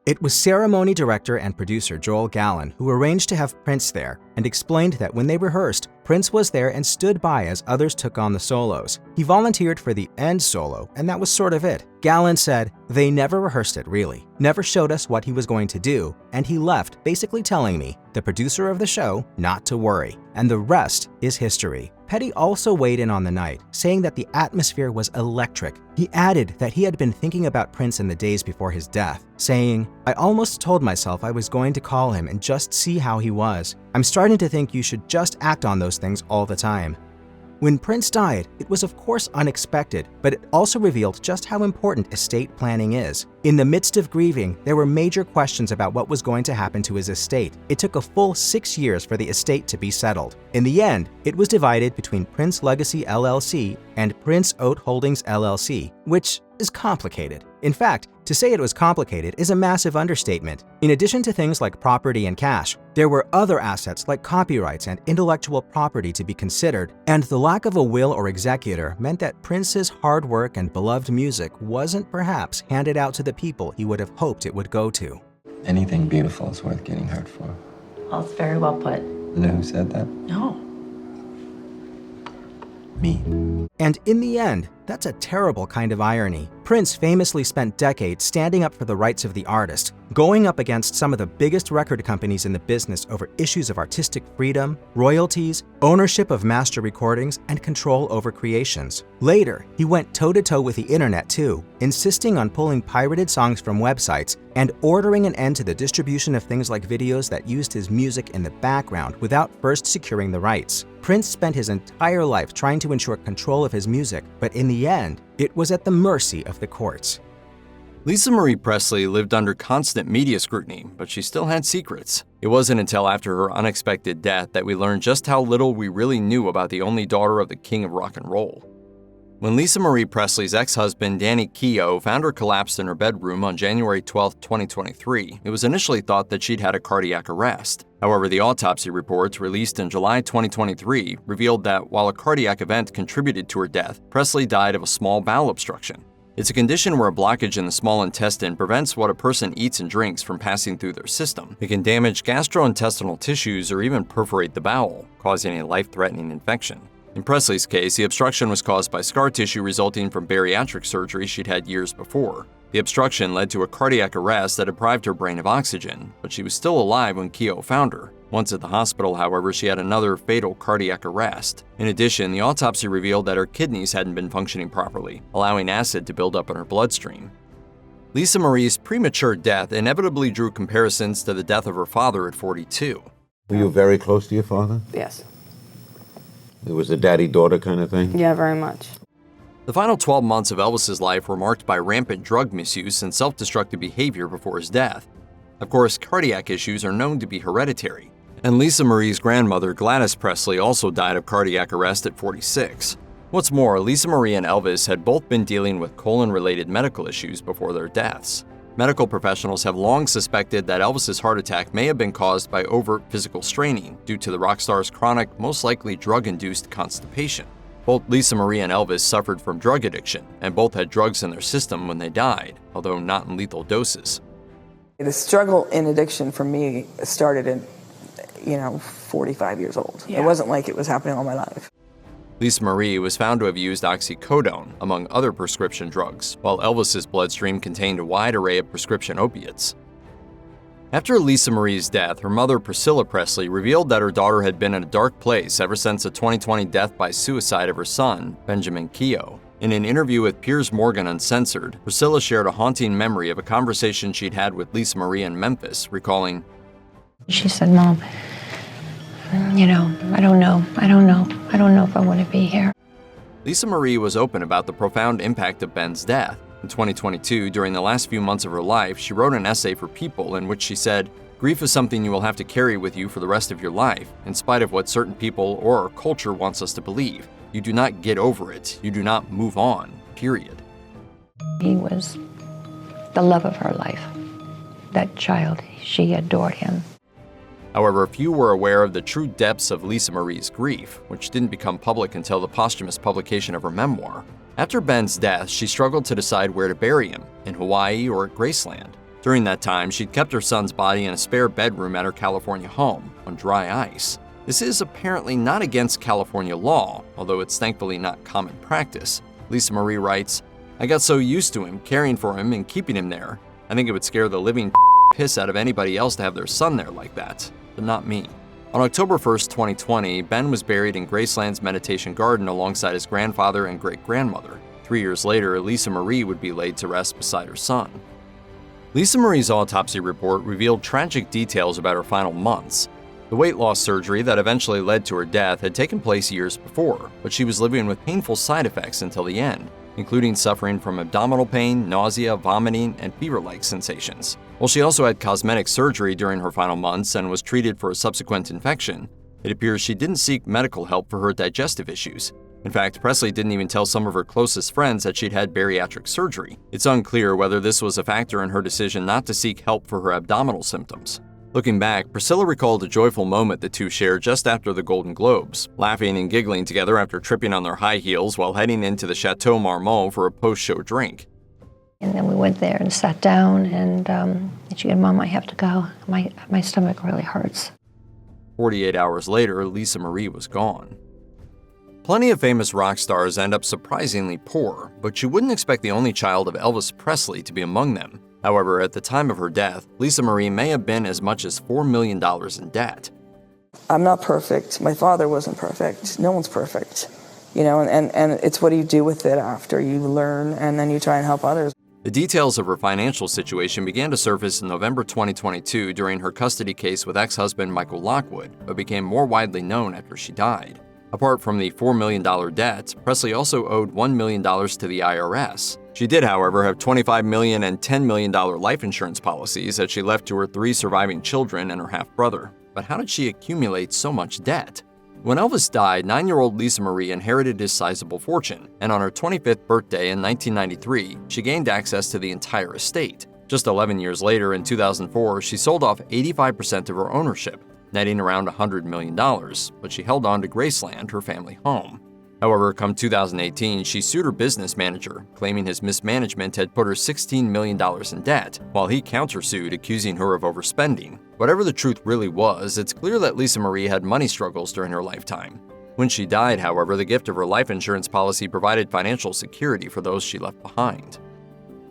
It was ceremony director and producer Joel Gallen who arranged to have Prince there and explained that when they rehearsed, Prince was there and stood by as others took on the solos. He volunteered for the end solo, and that was sort of it. Gallen said, "They never rehearsed it really, never showed us what he was going to do, and he left basically telling me, the producer of the show, not to worry, and the rest is history." Petty also weighed in on the night, saying that the atmosphere was electric. He added that he had been thinking about Prince in the days before his death, saying, "I almost told myself I was going to call him and just see how he was. I'm starting to think you should just act on those things all the time." When Prince died, it was of course unexpected, but it also revealed just how important estate planning is. In the midst of grieving, there were major questions about what was going to happen to his estate. It took a full 6 years for the estate to be settled. In the end, it was divided between Prince Legacy LLC and Prince Oat Holdings LLC, which is complicated. In fact, to say it was complicated is a massive understatement. In addition to things like property and cash, there were other assets like copyrights and intellectual property to be considered, and the lack of a will or executor meant that Prince's hard work and beloved music wasn't perhaps handed out to the people he would have hoped it would go to. Anything beautiful is worth getting hurt for. Well, it's very well put. You know who said that? No. Me. And in the end, that's a terrible kind of irony. Prince famously spent decades standing up for the rights of the artist, going up against some of the biggest record companies in the business over issues of artistic freedom, royalties, ownership of master recordings, and control over creations. Later, he went toe-to-toe with the internet too, insisting on pulling pirated songs from websites and ordering an end to the distribution of things like videos that used his music in the background without first securing the rights. Prince spent his entire life trying to ensure control of his music, but in the end, it was at the mercy of the courts. Lisa Marie Presley lived under constant media scrutiny, but she still had secrets. It wasn't until after her unexpected death that we learned just how little we really knew about the only daughter of the king of rock and roll. When Lisa Marie Presley's ex-husband Danny Keough found her collapsed in her bedroom on January 12, 2023, it was initially thought that she'd had a cardiac arrest. However, the autopsy reports released in July 2023 revealed that while a cardiac event contributed to her death, Presley died of a small bowel obstruction. It's a condition where a blockage in the small intestine prevents what a person eats and drinks from passing through their system. It can damage gastrointestinal tissues or even perforate the bowel, causing a life-threatening infection. In Presley's case, the obstruction was caused by scar tissue resulting from bariatric surgery she'd had years before. The obstruction led to a cardiac arrest that deprived her brain of oxygen, but she was still alive when Keough found her. Once at the hospital, however, she had another fatal cardiac arrest. In addition, the autopsy revealed that her kidneys hadn't been functioning properly, allowing acid to build up in her bloodstream. Lisa Marie's premature death inevitably drew comparisons to the death of her father at 42. Were you very close to your father? Yes. It was a daddy-daughter kind of thing? Yeah, very much. The final 12 months of Elvis's life were marked by rampant drug misuse and self-destructive behavior before his death. Of course, cardiac issues are known to be hereditary, and Lisa Marie's grandmother, Gladys Presley, also died of cardiac arrest at 46. What's more, Lisa Marie and Elvis had both been dealing with colon-related medical issues before their deaths. Medical professionals have long suspected that Elvis's heart attack may have been caused by overt physical straining due to the rock star's chronic, most likely drug-induced constipation. Both Lisa Marie and Elvis suffered from drug addiction, and both had drugs in their system when they died, although not in lethal doses. The struggle in addiction for me started at, 45 years old. Yeah. It wasn't like it was happening all my life. Lisa Marie was found to have used oxycodone, among other prescription drugs, while Elvis's bloodstream contained a wide array of prescription opiates. After Lisa Marie's death, her mother Priscilla Presley revealed that her daughter had been in a dark place ever since the 2020 death by suicide of her son, Benjamin Keough. In an interview with Piers Morgan Uncensored, Priscilla shared a haunting memory of a conversation she'd had with Lisa Marie in Memphis, recalling, "She said, Mom, I don't know if I want to be here." Lisa Marie was open about the profound impact of Ben's death. In 2022, during the last few months of her life, she wrote an essay for People in which she said, "Grief is something you will have to carry with you for the rest of your life, in spite of what certain people or our culture wants us to believe. You do not get over it. You do not move on, period." He was the love of her life. That child, she adored him. However, few were aware of the true depths of Lisa Marie's grief, which didn't become public until the posthumous publication of her memoir. After Ben's death, she struggled to decide where to bury him, in Hawaii or at Graceland. During that time, she'd kept her son's body in a spare bedroom at her California home, on dry ice. This is apparently not against California law, although it's thankfully not common practice. Lisa Marie writes, "I got so used to him, caring for him and keeping him there. I think it would scare the living piss out of anybody else to have their son there like that, but not me." On October 1st, 2020, Ben was buried in Graceland's Meditation Garden alongside his grandfather and great-grandmother. 3 years later, Lisa Marie would be laid to rest beside her son. Lisa Marie's autopsy report revealed tragic details about her final months. The weight loss surgery that eventually led to her death had taken place years before, but she was living with painful side effects until the end, including suffering from abdominal pain, nausea, vomiting, and fever-like sensations. While she also had cosmetic surgery during her final months and was treated for a subsequent infection, it appears she didn't seek medical help for her digestive issues. In fact, Presley didn't even tell some of her closest friends that she'd had bariatric surgery. It's unclear whether this was a factor in her decision not to seek help for her abdominal symptoms. Looking back, Priscilla recalled a joyful moment the two shared just after the Golden Globes, laughing and giggling together after tripping on their high heels while heading into the Chateau Marmont for a post-show drink. And then we went there and sat down, and she said, "Mom, I have to go. My stomach really hurts." 48 hours later, Lisa Marie was gone. Plenty of famous rock stars end up surprisingly poor, but you wouldn't expect the only child of Elvis Presley to be among them. However, at the time of her death, Lisa Marie may have been as much as $4 million in debt. I'm not perfect. My father wasn't perfect. No one's perfect. And it's what do you do with it after you learn and then you try and help others. The details of her financial situation began to surface in November 2022 during her custody case with ex-husband Michael Lockwood, but became more widely known after she died. Apart from the $4 million debt, Presley also owed $1 million to the IRS. She did, however, have $25 million and $10 million life insurance policies that she left to her 3 surviving children and her half-brother. But how did she accumulate so much debt? When Elvis died, 9-year-old Lisa Marie inherited his sizable fortune, and on her 25th birthday in 1993, she gained access to the entire estate. Just 11 years later, in 2004, she sold off 85% of her ownership, netting around $100 million, but she held on to Graceland, her family home. However, come 2018, she sued her business manager, claiming his mismanagement had put her $16 million in debt, while he countersued, accusing her of overspending. Whatever the truth really was, it's clear that Lisa Marie had money struggles during her lifetime. When she died, however, the gift of her life insurance policy provided financial security for those she left behind.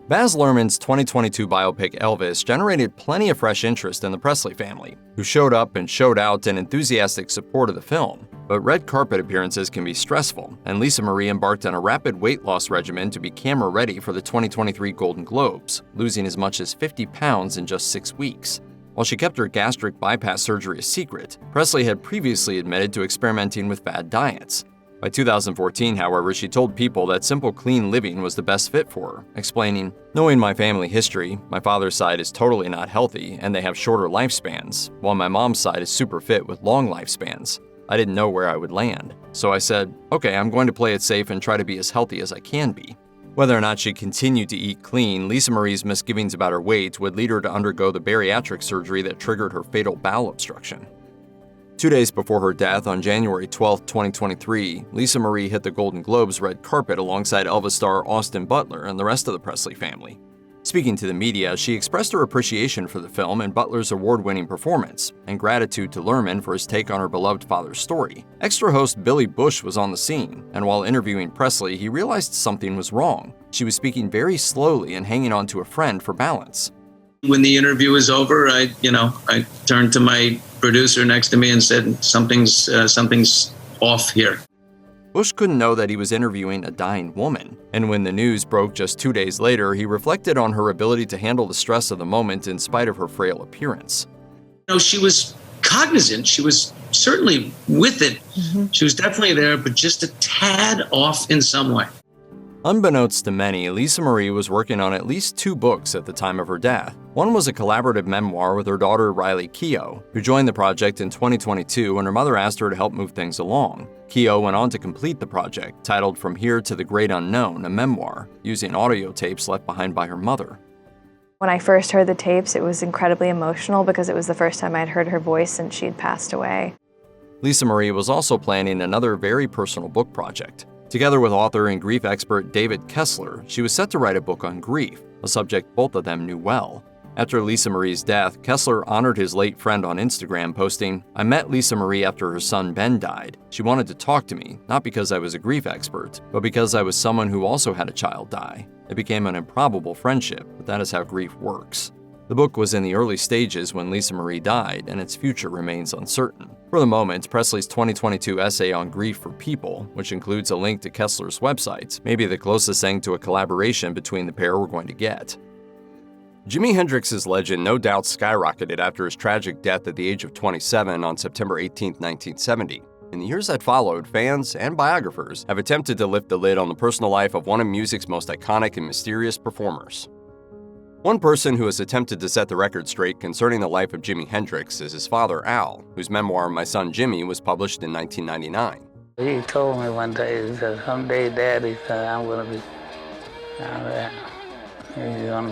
Baz Luhrmann's 2022 biopic Elvis generated plenty of fresh interest in the Presley family, who showed up and showed out in enthusiastic support of the film. But red carpet appearances can be stressful, and Lisa Marie embarked on a rapid weight loss regimen to be camera ready for the 2023 Golden Globes, losing as much as 50 pounds in just 6 weeks. While she kept her gastric bypass surgery a secret, Presley had previously admitted to experimenting with fad diets. By 2014, however, she told people that simple, clean living was the best fit for her, explaining, "Knowing my family history, my father's side is totally not healthy and they have shorter lifespans, while my mom's side is super fit with long lifespans. I didn't know where I would land. So I said, okay, I'm going to play it safe and try to be as healthy as I can be." Whether or not she continued to eat clean, Lisa Marie's misgivings about her weight would lead her to undergo the bariatric surgery that triggered her fatal bowel obstruction. 2 days before her death, on January 12, 2023, Lisa Marie hit the Golden Globes red carpet alongside Elvis star Austin Butler and the rest of the Presley family. Speaking to the media, she expressed her appreciation for the film and Butler's award-winning performance, and gratitude to Luhrmann for his take on her beloved father's story. Extra host Billy Bush was on the scene, and while interviewing Presley, he realized something was wrong. She was speaking very slowly and hanging on to a friend for balance. When the interview was over, I turned to my producer next to me and said, something's off here. Bush couldn't know that he was interviewing a dying woman, and when the news broke just 2 days later, he reflected on her ability to handle the stress of the moment in spite of her frail appearance. She was cognizant. She was certainly with it. Mm-hmm. She was definitely there, but just a tad off in some way. Unbeknownst to many, Lisa Marie was working on at least 2 books at the time of her death. One was a collaborative memoir with her daughter Riley Keough, who joined the project in 2022 when her mother asked her to help move things along. Keough went on to complete the project, titled From Here to the Great Unknown, a memoir, using audio tapes left behind by her mother. When I first heard the tapes, it was incredibly emotional because it was the first time I'd heard her voice since she had passed away. Lisa Marie was also planning another very personal book project. Together with author and grief expert David Kessler, she was set to write a book on grief, a subject both of them knew well. After Lisa Marie's death, Kessler honored his late friend on Instagram, posting, "I met Lisa Marie after her son Ben died. She wanted to talk to me, not because I was a grief expert, but because I was someone who also had a child die. It became an improbable friendship, but that is how grief works." The book was in the early stages when Lisa Marie died, and its future remains uncertain. For the moment, Presley's 2022 essay on grief for people, which includes a link to Kessler's website, may be the closest thing to a collaboration between the pair we're going to get. Jimi Hendrix's legend no doubt skyrocketed after his tragic death at the age of 27 on September 18, 1970. In the years that followed, fans and biographers have attempted to lift the lid on the personal life of one of music's most iconic and mysterious performers. One person who has attempted to set the record straight concerning the life of Jimi Hendrix is his father, Al, whose memoir, My Son Jimmy, was published in 1999. He told me one day, he said, someday, Daddy, I'm going to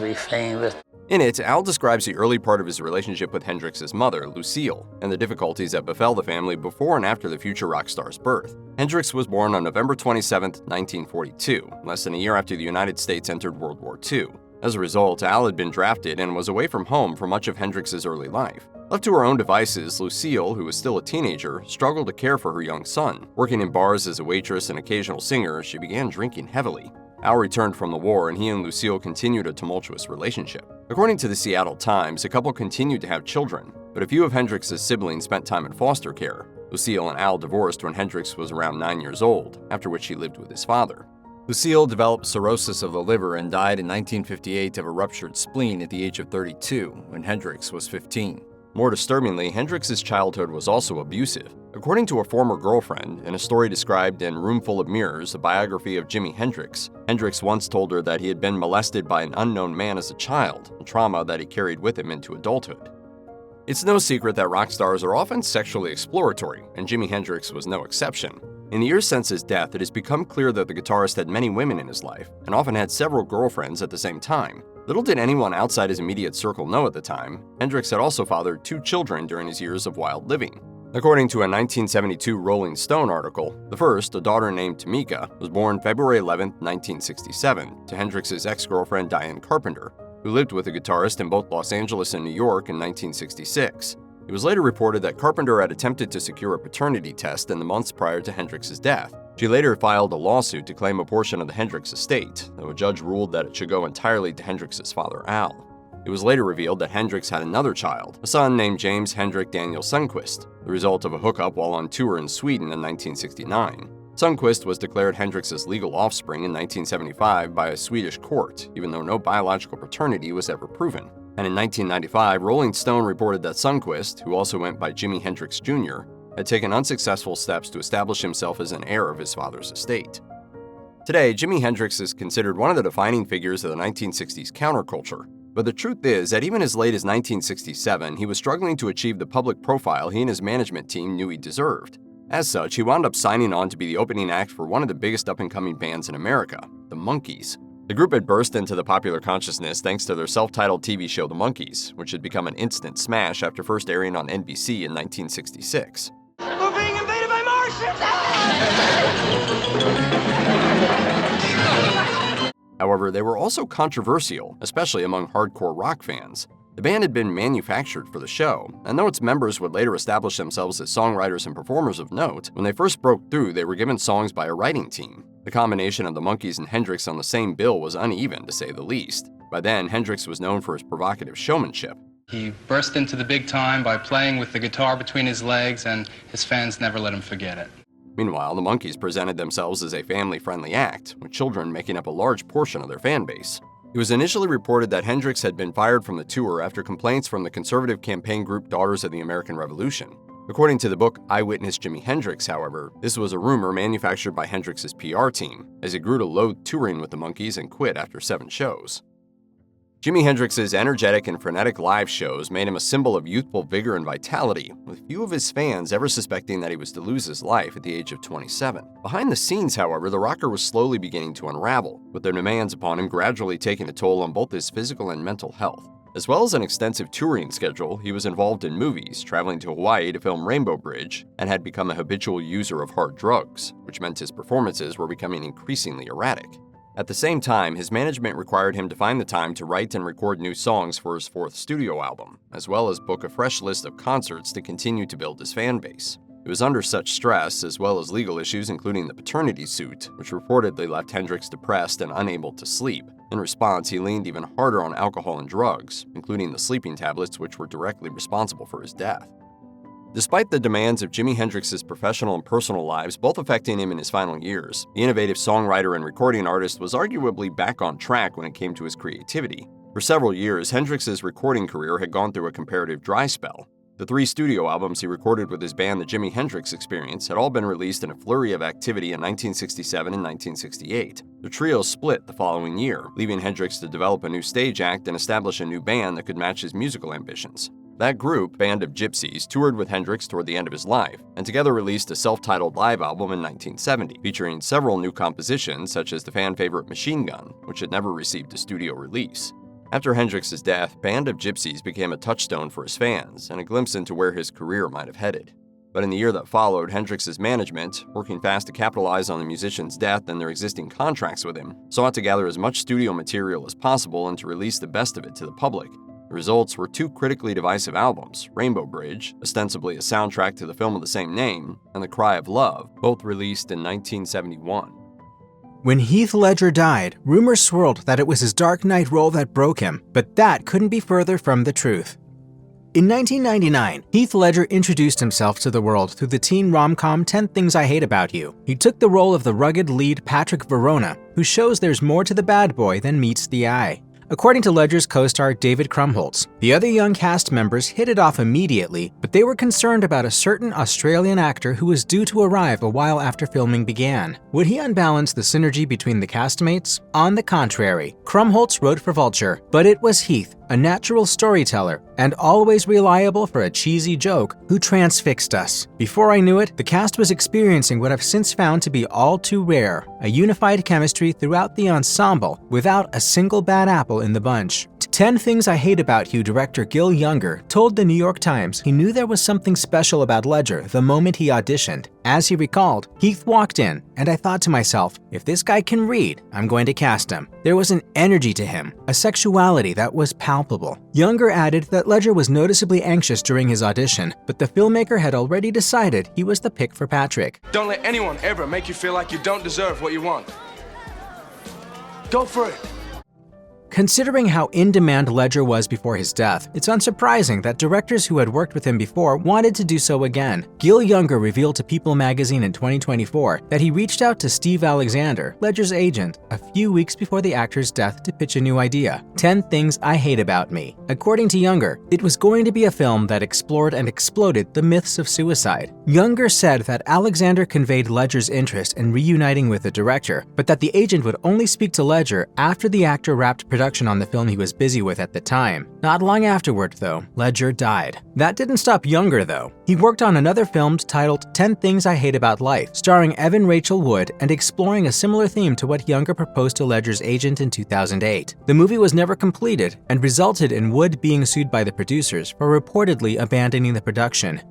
be famous. In it, Al describes the early part of his relationship with Hendrix's mother, Lucille, and the difficulties that befell the family before and after the future rock star's birth. Hendrix was born on November 27, 1942, less than a year after the United States entered World War II. As a result, Al had been drafted and was away from home for much of Hendrix's early life. Left to her own devices, Lucille, who was still a teenager, struggled to care for her young son. Working in bars as a waitress and occasional singer, she began drinking heavily. Al returned from the war, and he and Lucille continued a tumultuous relationship. According to the Seattle Times, the couple continued to have children, but a few of Hendrix's siblings spent time in foster care. Lucille and Al divorced when Hendrix was around 9 years old, after which he lived with his father. Lucille developed cirrhosis of the liver and died in 1958 of a ruptured spleen at the age of 32, when Hendrix was 15. More disturbingly, Hendrix's childhood was also abusive. According to a former girlfriend, in a story described in Room Full of Mirrors, a biography of Jimi Hendrix, Hendrix once told her that he had been molested by an unknown man as a child, a trauma that he carried with him into adulthood. It's no secret that rock stars are often sexually exploratory, and Jimi Hendrix was no exception. In the years since his death, it has become clear that the guitarist had many women in his life, and often had several girlfriends at the same time. Little did anyone outside his immediate circle know at the time, Hendrix had also fathered 2 children during his years of wild living. According to a 1972 Rolling Stone article, the first, a daughter named Tamika, was born February 11, 1967, to Hendrix's ex-girlfriend Diane Carpenter, who lived with the guitarist in both Los Angeles and New York in 1966. It was later reported that Carpenter had attempted to secure a paternity test in the months prior to Hendrix's death. She later filed a lawsuit to claim a portion of the Hendrix estate, though a judge ruled that it should go entirely to Hendrix's father, Al. It was later revealed that Hendrix had another child, a son named James Hendrik Daniel Sundquist, the result of a hookup while on tour in Sweden in 1969. Sundquist was declared Hendrix's legal offspring in 1975 by a Swedish court, even though no biological paternity was ever proven. And in 1995, Rolling Stone reported that Sundquist, who also went by Jimi Hendrix Jr., had taken unsuccessful steps to establish himself as an heir of his father's estate. Today, Jimi Hendrix is considered one of the defining figures of the 1960s counterculture. But the truth is that even as late as 1967, he was struggling to achieve the public profile he and his management team knew he deserved. As such, he wound up signing on to be the opening act for one of the biggest up-and-coming bands in America, the Monkees. The group had burst into the popular consciousness thanks to their self-titled TV show The Monkees, which had become an instant smash after first airing on NBC in 1966. We're being invaded by Martians! However, they were also controversial, especially among hardcore rock fans. The band had been manufactured for the show, and though its members would later establish themselves as songwriters and performers of note, when they first broke through, they were given songs by a writing team. The combination of the Monkees and Hendrix on the same bill was uneven, to say the least. By then, Hendrix was known for his provocative showmanship. He burst into the big time by playing with the guitar between his legs, and his fans never let him forget it. Meanwhile, the Monkees presented themselves as a family-friendly act, with children making up a large portion of their fan base. It was initially reported that Hendrix had been fired from the tour after complaints from the conservative campaign group Daughters of the American Revolution. According to the book Eyewitness Jimi Hendrix, however, this was a rumor manufactured by Hendrix's PR team, as he grew to loathe touring with the Monkees and quit after 7 shows. Jimi Hendrix's energetic and frenetic live shows made him a symbol of youthful vigor and vitality, with few of his fans ever suspecting that he was to lose his life at the age of 27. Behind the scenes, however, the rocker was slowly beginning to unravel, with their demands upon him gradually taking a toll on both his physical and mental health. As well as an extensive touring schedule, he was involved in movies, traveling to Hawaii to film Rainbow Bridge, and had become a habitual user of hard drugs, which meant his performances were becoming increasingly erratic. At the same time, his management required him to find the time to write and record new songs for his 4th studio album, as well as book a fresh list of concerts to continue to build his fan base. It was under such stress, as well as legal issues including the paternity suit, which reportedly left Hendrix depressed and unable to sleep. In response, he leaned even harder on alcohol and drugs, including the sleeping tablets which were directly responsible for his death. Despite the demands of Jimi Hendrix's professional and personal lives both affecting him in his final years, the innovative songwriter and recording artist was arguably back on track when it came to his creativity. For several years, Hendrix's recording career had gone through a comparative dry spell. The 3 studio albums he recorded with his band The Jimi Hendrix Experience had all been released in a flurry of activity in 1967 and 1968. The trio split the following year, leaving Hendrix to develop a new stage act and establish a new band that could match his musical ambitions. That group, Band of Gypsies, toured with Hendrix toward the end of his life, and together released a self-titled live album in 1970, featuring several new compositions such as the fan-favorite Machine Gun, which had never received a studio release. After Hendrix's death, Band of Gypsies became a touchstone for his fans, and a glimpse into where his career might have headed. But in the year that followed, Hendrix's management, working fast to capitalize on the musician's death and their existing contracts with him, sought to gather as much studio material as possible and to release the best of it to the public. The results were 2 critically divisive albums, Rainbow Bridge, ostensibly a soundtrack to the film of the same name, and The Cry of Love, both released in 1971. When Heath Ledger died, rumors swirled that it was his Dark Knight role that broke him, but that couldn't be further from the truth. In 1999, Heath Ledger introduced himself to the world through the teen rom-com 10 Things I Hate About You. He took the role of the rugged lead Patrick Verona, who shows there's more to the bad boy than meets the eye. according to Ledger's co-star David Krumholtz. The other young cast members hit it off immediately, but they were concerned about a certain Australian actor who was due to arrive a while after filming began. Would he unbalance the synergy between the castmates? On the contrary, Krumholtz wrote for Vulture, but it was Heath, a natural storyteller and always reliable for a cheesy joke, who transfixed us. Before I knew it, the cast was experiencing what I've since found to be all too rare, a unified chemistry throughout the ensemble without a single bad apple in the bunch. 10 Things I Hate About You director Gil Younger told the New York Times he knew there was something special about Ledger the moment he auditioned. As he recalled, Heath walked in, and I thought to myself, if this guy can read, I'm going to cast him. There was an energy to him, a sexuality that was palpable. Younger added that Ledger was noticeably anxious during his audition, but the filmmaker had already decided he was the pick for Patrick. Don't let anyone ever make you feel like you don't deserve what you want. Go for it. Considering how in-demand Ledger was before his death, it's unsurprising that directors who had worked with him before wanted to do so again. Gil Younger revealed to People magazine in 2024 that he reached out to Steve Alexander, Ledger's agent, a few weeks before the actor's death to pitch a new idea, 10 Things I Hate About Me. According to Younger, it was going to be a film that explored and exploded the myths of suicide. Younger said that Alexander conveyed Ledger's interest in reuniting with the director, but that the agent would only speak to Ledger after the actor wrapped production on the film he was busy with at the time. Not long afterward, though, Ledger died. That didn't stop Younger, though. He worked on another film titled 10 Things I Hate About Life, starring Evan Rachel Wood and exploring a similar theme to what Younger proposed to Ledger's agent in 2008. The movie was never completed and resulted in Wood being sued by the producers for reportedly abandoning the production.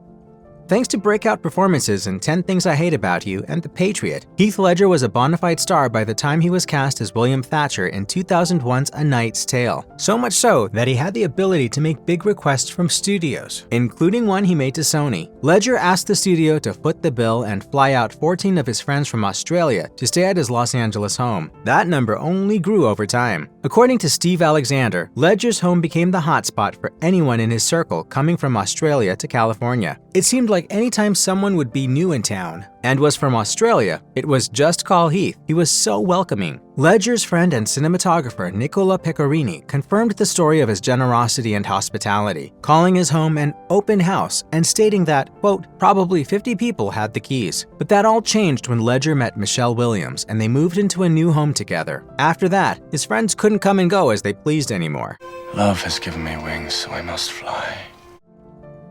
Thanks to breakout performances in 10 Things I Hate About You and The Patriot, Heath Ledger was a bona fide star by the time he was cast as William Thatcher in 2001's A Knight's Tale. So much so that he had the ability to make big requests from studios, including one he made to Sony. Ledger asked the studio to foot the bill and fly out 14 of his friends from Australia to stay at his Los Angeles home. That number only grew over time. According to Steve Alexander, Ledger's home became the hotspot for anyone in his circle coming from Australia to California. It seemed like anytime someone would be new in town and was from Australia, it was just call Heath. He was so welcoming. Ledger's friend and cinematographer Nicola Pecorini confirmed the story of his generosity and hospitality, calling his home an open house and stating that, quote, probably 50 people had the keys. But that all changed when Ledger met Michelle Williams and they moved into a new home together. After that, his friends couldn't come and go as they pleased anymore. Love has given me wings, so I must fly.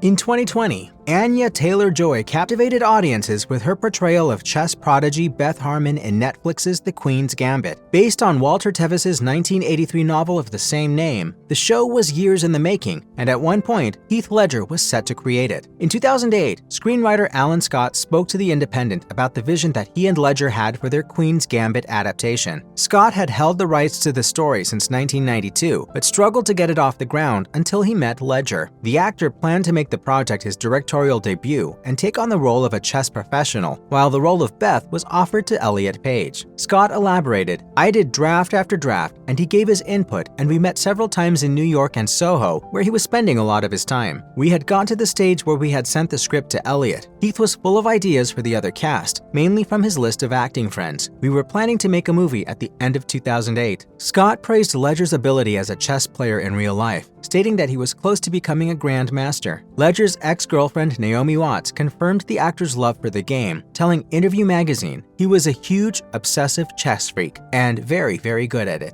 In 2020, Anya Taylor-Joy captivated audiences with her portrayal of chess prodigy Beth Harmon in Netflix's The Queen's Gambit. Based on Walter Tevis's 1983 novel of the same name, the show was years in the making, and at one point, Heath Ledger was set to create it. In 2008, screenwriter Alan Scott spoke to The Independent about the vision that he and Ledger had for their Queen's Gambit adaptation. Scott had held the rights to the story since 1992, but struggled to get it off the ground until he met Ledger. The actor planned to make the project his directorial debut and take on the role of a chess professional, while the role of Beth was offered to Elliot Page. Scott elaborated, I did draft after draft, and he gave his input, and we met several times in New York and Soho, where he was spending a lot of his time. We had gone to the stage where we had sent the script to Elliot. Heath was full of ideas for the other cast, mainly from his list of acting friends. We were planning to make a movie at the end of 2008. Scott praised Ledger's ability as a chess player in real life, stating that he was close to becoming a grandmaster. Ledger's ex-girlfriend Naomi Watts confirmed the actor's love for the game, telling Interview magazine he was a huge, obsessive chess freak and very, very good at it.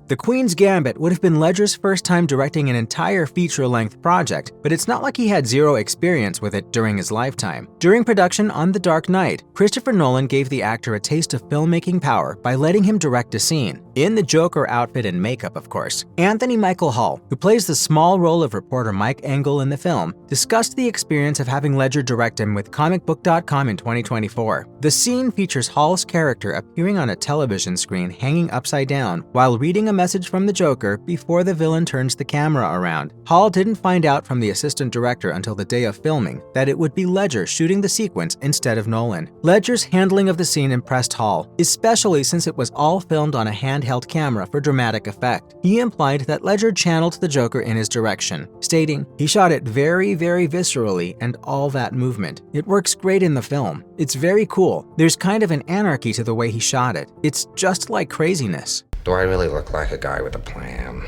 The Queen's Gambit would have been Ledger's first time directing an entire feature-length project, but it's not like he had zero experience with it during his lifetime. During production on The Dark Knight, Christopher Nolan gave the actor a taste of filmmaking power by letting him direct a scene, in the Joker outfit and makeup, of course. Anthony Michael Hall, who plays the small role of reporter Mike Engel in the film, discussed the experience of having Ledger direct him with comicbook.com in 2024. The scene features Hall's character appearing on a television screen hanging upside down while reading a message from the Joker before the villain turns the camera around. Hall didn't find out from the assistant director until the day of filming that it would be Ledger shooting the sequence instead of Nolan. Ledger's handling of the scene impressed Hall, especially since it was all filmed on a handheld camera for dramatic effect. He implied that Ledger channeled the Joker in his direction, stating, he shot it very, very viscerally and all that movement. It works great in the film. It's very cool. There's kind of an anarchy to the way he shot it. It's just like craziness. Do I really look like a guy with a plan?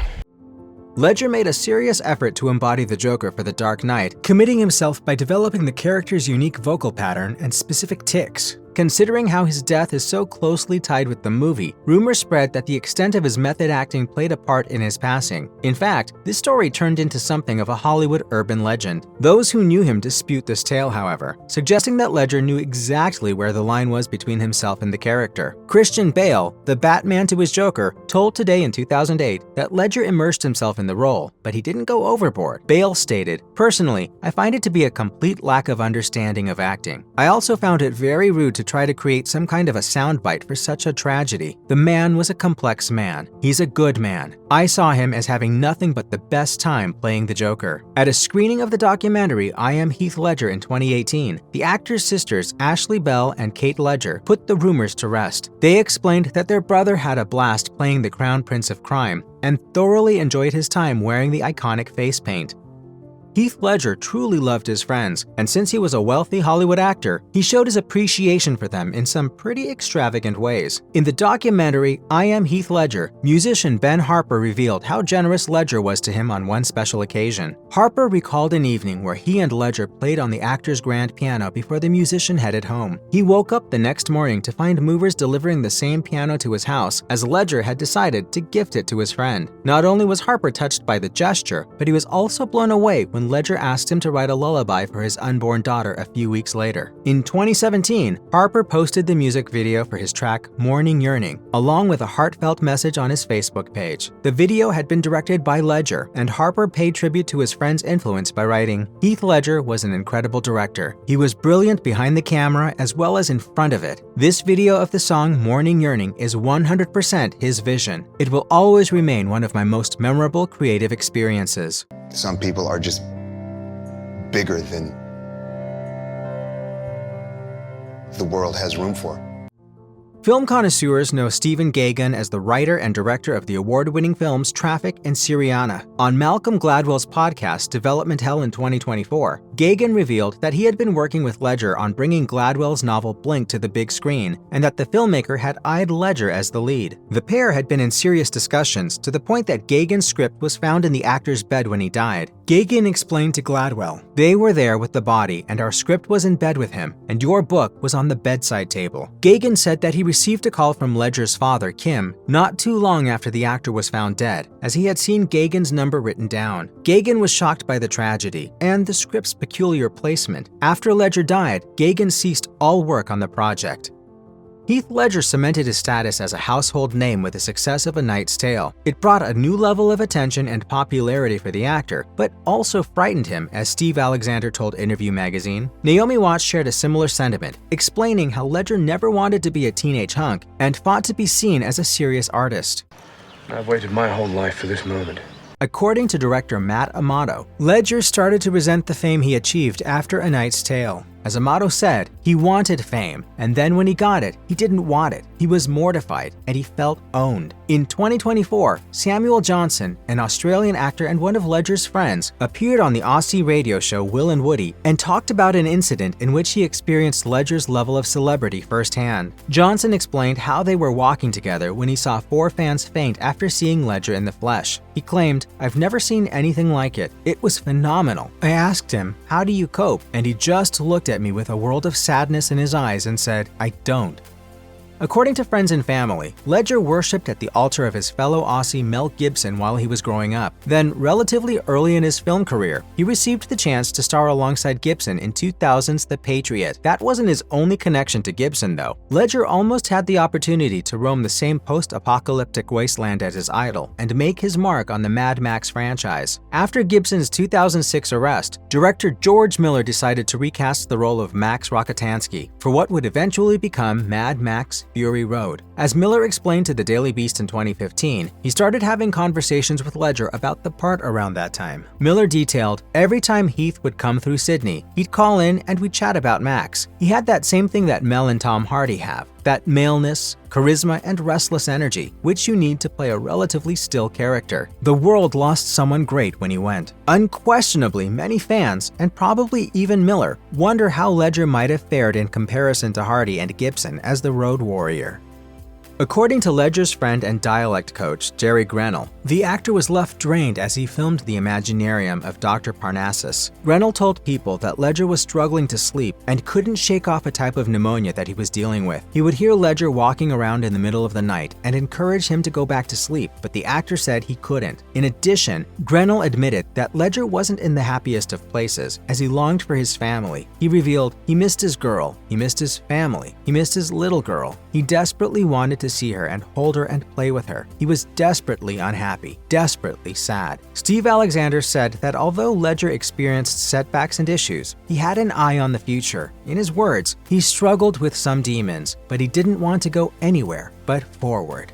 Ledger made a serious effort to embody the Joker for The Dark Knight, committing himself by developing the character's unique vocal pattern and specific tics. Considering how his death is so closely tied with the movie, rumors spread that the extent of his method acting played a part in his passing. In fact, this story turned into something of a Hollywood urban legend. Those who knew him dispute this tale, however, suggesting that Ledger knew exactly where the line was between himself and the character. Christian Bale, the Batman to his Joker, told Today in 2008 that Ledger immersed himself in the role, but he didn't go overboard. Bale stated, "Personally, I find it to be a complete lack of understanding of acting. I also found it very rude to try to create some kind of a soundbite for such a tragedy. The man was a complex man. He's a good man. I saw him as having nothing but the best time playing the Joker." At a screening of the documentary I Am Heath Ledger in 2018, the actor's sisters Ashley Bell and Kate Ledger put the rumors to rest. They explained that their brother had a blast playing the Crown Prince of Crime and thoroughly enjoyed his time wearing the iconic face paint. Heath Ledger truly loved his friends, and since he was a wealthy Hollywood actor, he showed his appreciation for them in some pretty extravagant ways. In the documentary I Am Heath Ledger, musician Ben Harper revealed how generous Ledger was to him on one special occasion. Harper recalled an evening where he and Ledger played on the actor's grand piano before the musician headed home. He woke up the next morning to find movers delivering the same piano to his house, as Ledger had decided to gift it to his friend. Not only was Harper touched by the gesture, but he was also blown away when Ledger asked him to write a lullaby for his unborn daughter a few weeks later. In 2017, Harper posted the music video for his track Morning Yearning, along with a heartfelt message on his Facebook page. The video had been directed by Ledger, and Harper paid tribute to his friend's influence by writing, "Heath Ledger was an incredible director. He was brilliant behind the camera as well as in front of it. This video of the song Morning Yearning is 100% his vision. It will always remain one of my most memorable creative experiences." Some people are just bigger than the world has room for. Film connoisseurs know Stephen Gaghan as the writer and director of the award-winning films Traffic and Syriana. On Malcolm Gladwell's podcast, Development Hell in 2024, Gaghan revealed that he had been working with Ledger on bringing Gladwell's novel Blink to the big screen, and that the filmmaker had eyed Ledger as the lead. The pair had been in serious discussions to the point that Gaghan's script was found in the actor's bed when he died. Gaghan explained to Gladwell, "They were there with the body, and our script was in bed with him, and your book was on the bedside table." Gaghan said that he received a call from Ledger's father, Kim, not too long after the actor was found dead, as he had seen Gaghan's number written down. Gaghan was shocked by the tragedy and the script's peculiar placement. After Ledger died, Gaghan ceased all work on the project. Heath Ledger cemented his status as a household name with the success of A Knight's Tale. It brought a new level of attention and popularity for the actor, but also frightened him, as Steve Alexander told Interview magazine. Naomi Watts shared a similar sentiment, explaining how Ledger never wanted to be a teenage hunk and fought to be seen as a serious artist. I've waited my whole life for this moment. According to director Matt Amato, Ledger started to resent the fame he achieved after A Knight's Tale. As Amato said, he wanted fame, and then when he got it, he didn't want it. He was mortified, and he felt owned. In 2024, Samuel Johnson, an Australian actor and one of Ledger's friends, appeared on the Aussie radio show Will and Woody and talked about an incident in which he experienced Ledger's level of celebrity firsthand. Johnson explained how they were walking together when he saw 4 fans faint after seeing Ledger in the flesh. He claimed, "I've never seen anything like it. It was phenomenal. I asked him, 'How do you cope?' and he just looked at me with a world of sadness in his eyes and said, 'I don't.'" According to friends and family, Ledger worshipped at the altar of his fellow Aussie Mel Gibson while he was growing up. Then, relatively early in his film career, he received the chance to star alongside Gibson in 2000's The Patriot. That wasn't his only connection to Gibson, though. Ledger almost had the opportunity to roam the same post-apocalyptic wasteland as his idol and make his mark on the Mad Max franchise. After Gibson's 2006 arrest, director George Miller decided to recast the role of Max Rokitansky for what would eventually become Mad Max Fury Road. As Miller explained to the Daily Beast in 2015, he started having conversations with Ledger about the part around that time. Miller detailed, "Every time Heath would come through Sydney, he'd call in and we'd chat about Max. He had that same thing that Mel and Tom Hardy have, that maleness, charisma, and restless energy, which you need to play a relatively still character. The world lost someone great when he went." Unquestionably, many fans, and probably even Miller, wonder how Ledger might have fared in comparison to Hardy and Gibson as the Road Warrior. According to Ledger's friend and dialect coach, Jerry Grenell, the actor was left drained as he filmed the Imaginarium of Dr. Parnassus. Grenell told People that Ledger was struggling to sleep and couldn't shake off a type of pneumonia that he was dealing with. He would hear Ledger walking around in the middle of the night and encourage him to go back to sleep, but the actor said he couldn't. In addition, Grenell admitted that Ledger wasn't in the happiest of places as he longed for his family. He revealed he missed his girl, he missed his family, he missed his little girl. He desperately wanted to see her and hold her and play with her. He was desperately unhappy, desperately sad. Steve Alexander said that although Ledger experienced setbacks and issues, he had an eye on the future. In his words, he struggled with some demons, but he didn't want to go anywhere but forward.